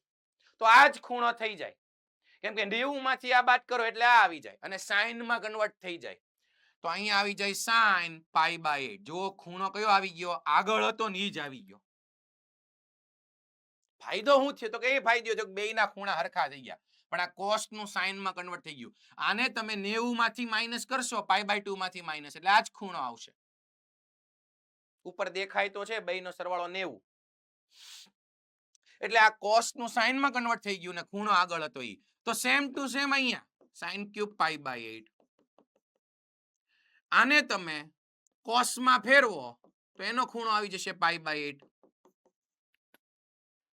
તો આ જ ખૂણો થઈ જાય, કેમ કે 90 માંથી આ બાદ કરો એટલે આ આવી જાય અને sin માં કન્વર્ટ થઈ જાય. તો અહીંયા આવી જાય sin π/8. જો ખૂણો કયો આવી ગયો, આગળ હતો ને ઈ જ આવી ગયો. ફાયદો શું થયો તો કે એ ફાયદો થયો કે બેયના ખૂણા હરખા થઈ ગયા, પણ આ cos નું sin માં કન્વર્ટ થઈ ગયું. આને તમે 90 માંથી માઈનસ કરશો π/2 માંથી માઈનસ એટલે આ જ ખૂણો આવશે. ઉપર દેખાય તો છે બેયનો સરવાળો 90 એટલે આ cos નું sin માં કન્વર્ટ થઈ ગયું ને ખૂણો આગળ હતો ઈ. તો સેમ ટુ સેમ અહીંયા sin³ π/8 આને તમે cos માં ફેરવો તો એનો ખૂણો આવી જશે π/8.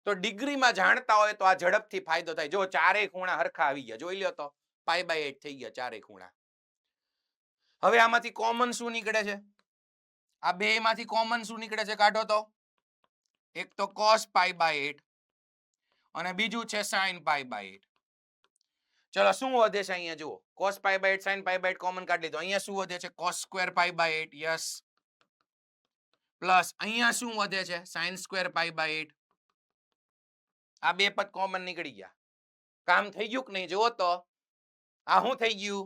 તો ડિગ્રીમાં જાણતા હોય તો આ ઝડપથી ફાયદો થાય. જો ચારેય ખૂણા હરખા આવી ગયા, જોઈ લ્યો તો π/8 થઈ ગયા ચારેય ખૂણા. હવે આમાંથી કોમન શું નીકળે છે, આ બે માંથી કોમન શું નીકળે છે કાઢો તો. એક તો cos π/8 અને બીજું છે sin π/8. ચલો શું વધે છે અહીંયા જુઓ, cos π/8 sin π/8 કોમન કાઢી લીધો. અહીંયા શું વધે છે cos² π/8, યસ, પ્લસ અહીંયા શું વધે છે sin² π/8. આ બે પદ કોમન નીકળી ગયા. કામ થઈ ગયું કે નહીં જુઓ તો. આ શું થઈ ગયું,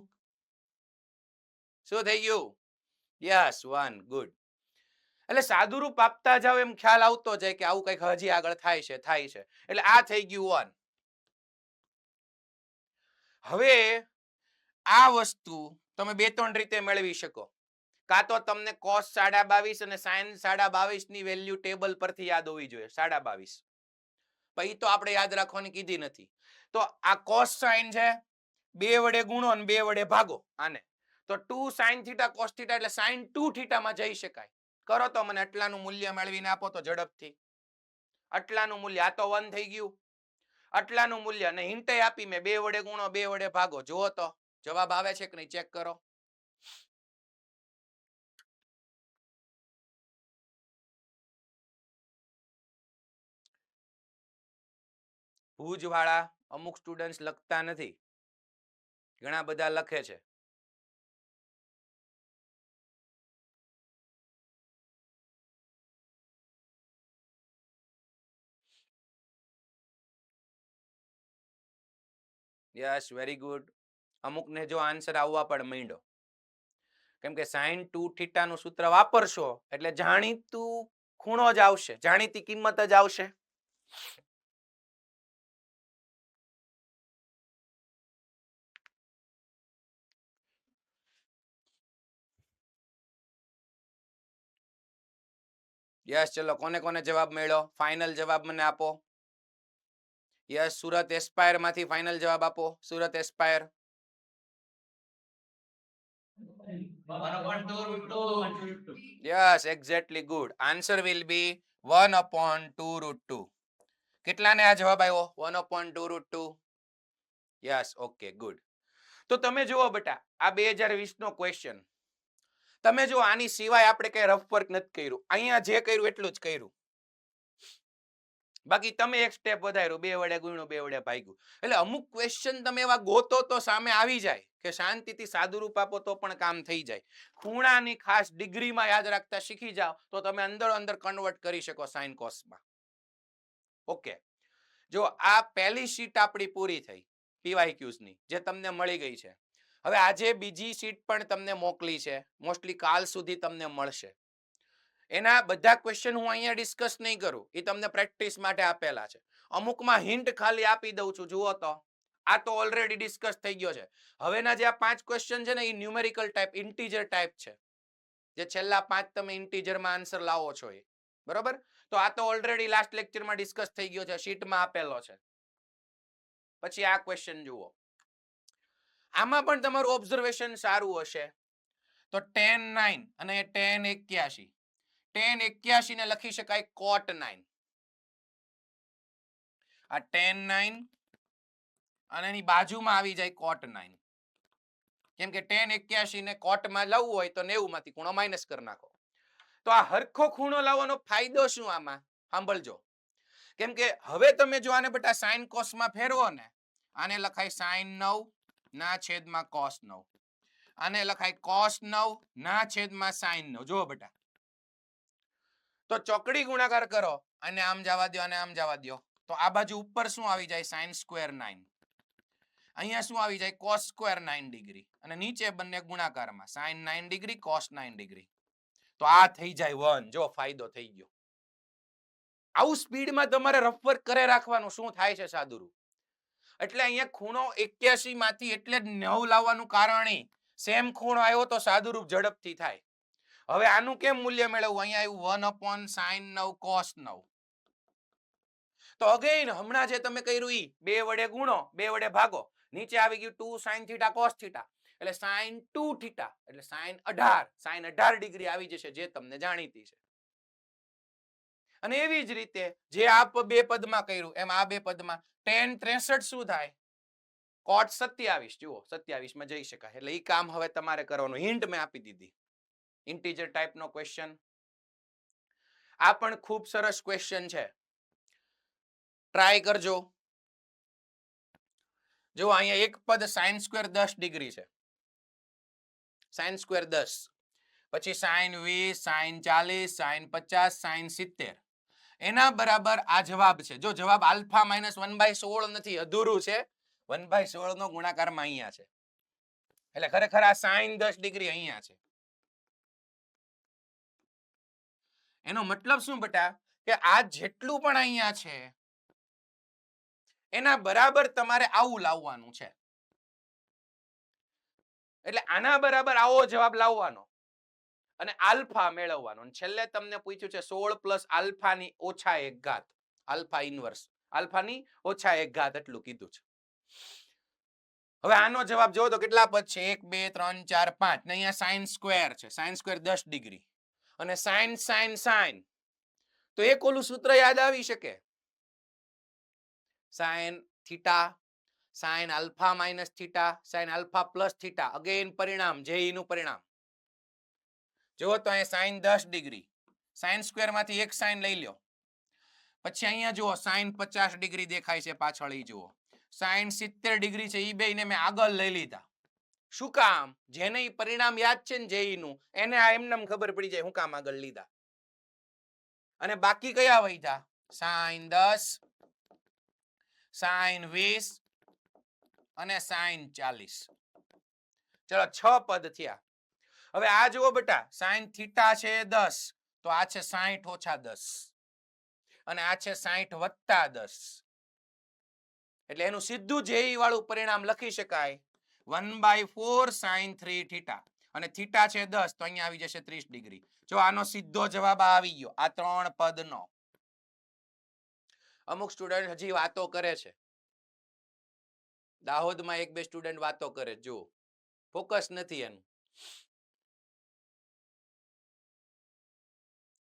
શું થઈ ગયું, યસ 1, ગુડ. એટલે સાદું રૂપ આપતા જાવ એમ ખ્યાલ આવતો જાય કે આવું કંઈક હજી આગળ થાય છે. એટલે આ થઈ ગયું 1. હવે આ વસ્તુ તમે બે ત્રણ રીતે મેળવી શકો. કાં તો તમને cos 22.5 અને sin 22.5 ની વેલ્યુ ટેબલ પરથી યાદ હોવી જોઈએ, 22.5. પછી તો આપણે યાદ રાખવાની કીધી નથી. તો આ cos sin છે, 2 વડે ગુણો અને 2 વડે ભાગો આને, તો 2 sin θ cos θ એટલે sin 2 θ માં જઈ શકાય. કરો તો મને આટલાનું મૂલ્ય મેળવીને આપો તો ઝડપથી. આટલાનું મૂલ્ય, આ તો 1 થઈ ગયું. આટલાનું મૂલ્ય અને હિન્ટે આપી મેં, 2 વડે ગુણો 2 વડે ભાગો. જુઓ તો જવાબ આવે છે કે નહીં, ચેક કરો. ભુજ વાળા અમુક સ્ટુડન્ટ્સ લખતા નથી, ઘણા બધા લખે છે. Yes, very good. અમુકને જો આન્સર આવવા પણ માંડ્યો, કેમ કે sin 2 θ નું સૂત્ર વાપરશો એટલે જાણીતું ખૂણો જ આવશે, જાણીતી કિંમત જ આવશે. યસ, ચલો કોને કોને જવાબ મળ્યો, ફાઇનલ જવાબ મને આપો. યસ, સુરત એસ્પાયર માંથી ફાઇનલ જવાબ આપો. Surat aspire. 1/2√2. Yes, exactly good. Answer will be 1/2√2. કેટલાને આ જવાબ આવ્યો, 1/2√2? Yes, okay, good. તો તમે જુઓ બેટા, આ 2020 નો ક્વેશ્ચન. તમે જો આની સિવાય આપણે કઈ રફ વર્ક નથી કર્યું, અહીંયા જે કર્યું એટલું જ કર્યું. બાકી તમે એક સ્ટેપ વધાર્યું, 2 વડે ગુણ્યું 2 વડે ભાગ્યું. એટલે અમુક ક્વેશ્ચન તમે એવા ગોતો તો સામે આવી જાય કે શાંતિથી સાદું રૂપ આપો તો પણ કામ થઈ જાય. ખૂણાની ખાસ ડિગ્રીમાં યાદ રાખતા શીખી જાઓ તો તમે અંદર કન્વર્ટ કરી શકો સાઇન કોસમાં. ઓકે, જો આ પહેલી શીટ આપણી પૂરી થઈ PYQs ની, જે તમને મળી ગઈ છે. હવે આજે બીજી શીટ પણ તમને મોકલી છે, મોસ્ટલી કાલ સુધી તમને મળશે. એના બધા ક્વેશ્ચન હું અહીંયા ડિસ્કસ નહીં કરું, એ તમને પ્રેક્ટિસ માટે આપેલા છે. અમુકમાં હિન્ટ ખાલી આપી દઉં છું, જુઓ તો. આ તો ઓલરેડી ડિસ્કસ થઈ ગયો છે. હવેના જે આ 5 ક્વેશ્ચન છે ને એ ન્યુમેરિકલ ટાઈપ, ઇન્ટીજર ટાઈપ છે. જે છેલ્લા 5 તમે ઇન્ટીજરમાં આન્સર લાવો છો એ, બરોબર? તો આ તો ઓલરેડી લાસ્ટ લેક્ચરમાં ડિસ્કસ થઈ ગયો છે, શીટમાં આપેલો છે. પછી આ ક્વેશ્ચન જુઓ. આમાં પણ તમારું ઓબ્ઝર્વેશન સારું હશે. તો tan 9 અને tan 81. tan 81 ને લખી શકાય cot 9. આ tan 9 અને એની બાજુમાં આવી જાય cot 9. કેમ કે tan 81 ને કોટમાં લાવવું હોય તો 90 માંથી ખૂણો માઇનસ કરી નાખો. તો આ હરખો ખૂણો લાવવાનો ફાયદો શું આમાં સાંભળજો. કેમ કે હવે તમે જો આને બેટા sin cos માં ફેરવો ને, આને લખાય sin 9 ના છેદમાં cos 9, આને લખાય cos 9 ના છેદમાં sin 9. જો બેટા તો ચોકડી ગુણાકાર કરો અને આમ જવા દો અને આમ જવા દો, તો આ બાજુ ઉપર શું આવી જાય sin square 9, અહીંયા શું આવી જાય cos square 9 ડિગ્રી, અને નીચે બંને ગુણાકારમાં sin 9 ડિગ્રી cos 9 ડિગ્રી. તો આ થઈ જાય 1. જો ફાયદો થઈ ગયો. આવું સ્પીડમાં તમારે રફ વર્ક કરે રાખવાનું. શું થાય છે સાદુરૂપ? એટલે અહીંયા ખૂણો 81 માંથી એટલે જ 9 લાવવાનું કારણ એ સેમ ખૂણો આવ્યો તો સાદુરૂપ ઝડપથી થાય. હવે આનું કેમ મૂલ્ય મેળવવું? અહીંયા આવ્યું 1 sin 9 cos 9. તો અગેન હમણાં જે તમે કર્યું ઈ 2 વડે ગુણો 2 વડે ભાગો, નીચે આવી ગયું 2 sin theta cos theta, એટલે sin 2 theta એટલે sin 18 ડિગ્રી આવી જશે, જે તમને જાણીતી છે. અને એવી જ રીતે જે આ બે પદમાં કર્યું એમ આ બે પદમાં tan 63 શું થાય? cot 27. જુઓ 27 માં જઈ શકાય. એટલે ઈ કામ હવે તમારે કરવાનું. હિન્ટ મેં આપી દીધી. ઇન્ટીજર ટાઈપનો ક્વેશ્ચન. આ પણ ખૂબ સરસ ક્વેશ્ચન છે, ટ્રાય કરજો. જો અહીંયા એક પદ sin સ્ક્વેર 10 ડિગ્રી છે, sin સ્ક્વેર 10, પછી sin 20, sin 40, sin 50, sin 70, એના બરાબર આ જવાબ છે. જો જવાબ આલ્ફા માઇનસ 1/16 નથી, અધૂરું છે. 1/16 નો ગુણાકારમાં અહીંયા છે, એટલે ખરેખર આ sin 10 ડિગ્રી અહીંયા છે. એનો મતલબ શું બેટા? કે આ જેટલું પણ અહીંયા છે એના બરાબર તમારે આવું લાવવાનું છે. એટલે આના બરાબર આવો જવાબ લાવવાનો અને આલ્ફા મેળવવાનો. અને છેલ્લે તમને પૂછ્યું છે 16 પ્લસ આલ્ફાની ઓછા 1 ઘાત, આલ્ફા ઇન્વર્સ, આલ્ફાની ઓછા 1 ઘાત એટલું કીધું છે. હવે આનો જવાબ જો તો કેટલા પદ છે? 1 2 3 4 5 ને અહીંયા sin સ્ક્વેર છે, sin સ્ક્વેર 10 ડિગ્રી, અને sin sin sin, તો એક ઓલું સૂત્ર યાદ આવી શકે, sin theta sin alpha minus theta sin alpha plus theta. Again પરિણામ જેઈ નું પરિણામ જો તો અહીંયા sin 10 ડિગ્રી, sin સ્ક્વેર માંથી એક sin લઈ લ્યો, પછી અહીંયા જુઓ sin 50 ડિગ્રી દેખાય છે પાછળ, ઈ જુઓ sin 70 ડિગ્રી છે, ઈ બેયને મેં આગળ લઈ લીધા. શું કામ? જેને ઈ પરિણામ યાદ છે ને જેઈ નું, એને આ એમનેમ ખબર પડી જાય હું કામ આગળ લીધા. અને બાકી કયા વધ્યા? sin 10, sin 20 અને sin 40. ચલો 6 પદ થયા. હવે આ જુઓ બેટા, sin થીટા છે 10, તો આ છે 60 ઓછા 10, અને આ છે 60 વત્તા 10, એટલે એનું સીધું જેઈ વાળું પરિણામ લખી શકાય 1/4 sin 3 થીટા, અને થીટા છે 10 તો અહીંયા આવી જશે 30 ડિગ્રી. જો આનો સીધો જવાબ આવી ગયો આ 3 પદનો. અમુક સ્ટુડન્ટ હજી વાતો કરે છે, દાહોદમાં 1-2 સ્ટુડન્ટ વાતો કરે, જો ફોકસ નથી એનું.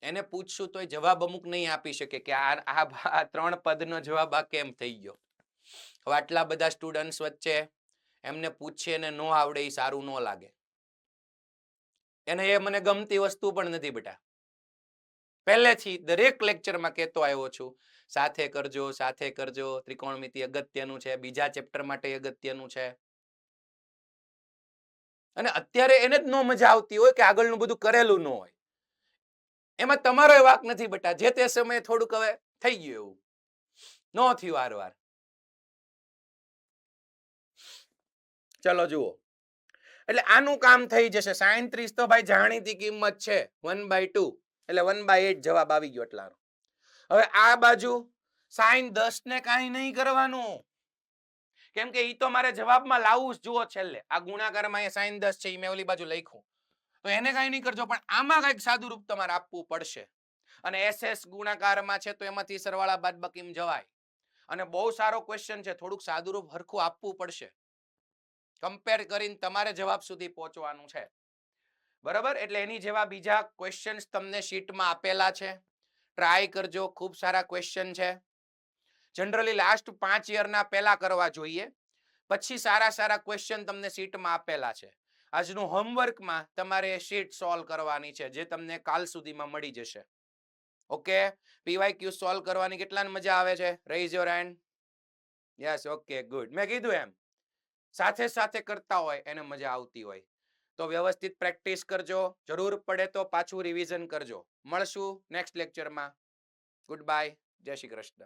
એને પૂછશું તોય જવાબ અમુક નહીં આપી શકે કે આ 3 પદનો જવાબ આ કેમ થઈ ગયો. હવે આટલા બધા સ્ટુડન્ટ્સ વચ્ચે એમને પૂછીએ ને નો આવડે એ સારું ન લાગે. એને એ મને ગમતી વસ્તુ પણ નથી બેટા. પહેલેથી દરેક લેક્ચરમાં કહેતો આવ્યો છું, સાથે કરજો સાથે કરજો, ત્રિકોણમિતિ અગત્યનું છે, બીજા ચેપ્ટર માટે અગત્યનું છે. અને અત્યારે એને જ નો મજા આવતી હોય કે આગળનું બધું કરેલું ન હોય. એમાં તમારો વાક નથી બેટા, જે તે સમયે થોડુંક હવે થઈ ગયું એવું ન થયું વારવાર. ચલો જુઓ, એટલે આનું કામ થઈ જશે. sin 30 તો ભાઈ જાણીતી કિંમત છે 1/2, એટલે 1/8 જવાબ આવી ગયો એટલાનો. હવે આ બાજુ sin 10 ને કાંઈ નહીં કરવાનું, કેમ કે ઈ તો મારે જવાબમાં લાવવું જ. જુઓ છેલ્લે આ ગુણાકારમાં અહીંયા sin 10 છે, ઈ મેં ઓલી બાજુ લખ્યું, તો એને કાંઈ નહીં કરજો, પણ આમાં કંઈક સાદું રૂપ તમારે આપવું પડશે. અને SS ગુણાકારમાં છે તો એમાંથી સરવાળા બાદબાકીમાં જવાય. અને બહુ સારો ક્વેશ્ચન છે, થોડુંક સાદું રૂપ હરખું આપવું પડશે, કમ્પેર કરીને તમારે જવાબ સુધી પહોંચવાનું છે. બરાબર? એટલે એની જેવા બીજા ક્વેશ્ચન્સ તમને શીટમાં આપેલા છે, ટ્રાય કરજો. ખૂબ સારા ક્વેશ્ચન છે. જનરલી લાસ્ટ 5 યરના પહેલા કરવા જોઈએ, પછી સારા સારા ક્વેશ્ચન તમને શીટમાં આપેલા છે. આજનું હોમવર્કમાં તમારે શીટ સોલ્વ કરવાની છે જે તમને કાલ સુધીમાં મળી જશે. ઓકે, PYQ સોલ્વ કરવાની કેટલાને મજા આવે છે? Raise your hand. Yes, okay, good. મેં કીધું એમ સાથે સાથે કરતા હોય એને મજા આવતી હોય. તો વ્યવસ્થિત પ્રેક્ટિસ કરજો, જરૂર પડે તો પાછું રિવિઝન કરજો. મળશું નેક્સ્ટ લેક્ચરમાં. ગુડ બાય, જય શ્રી કૃષ્ણ.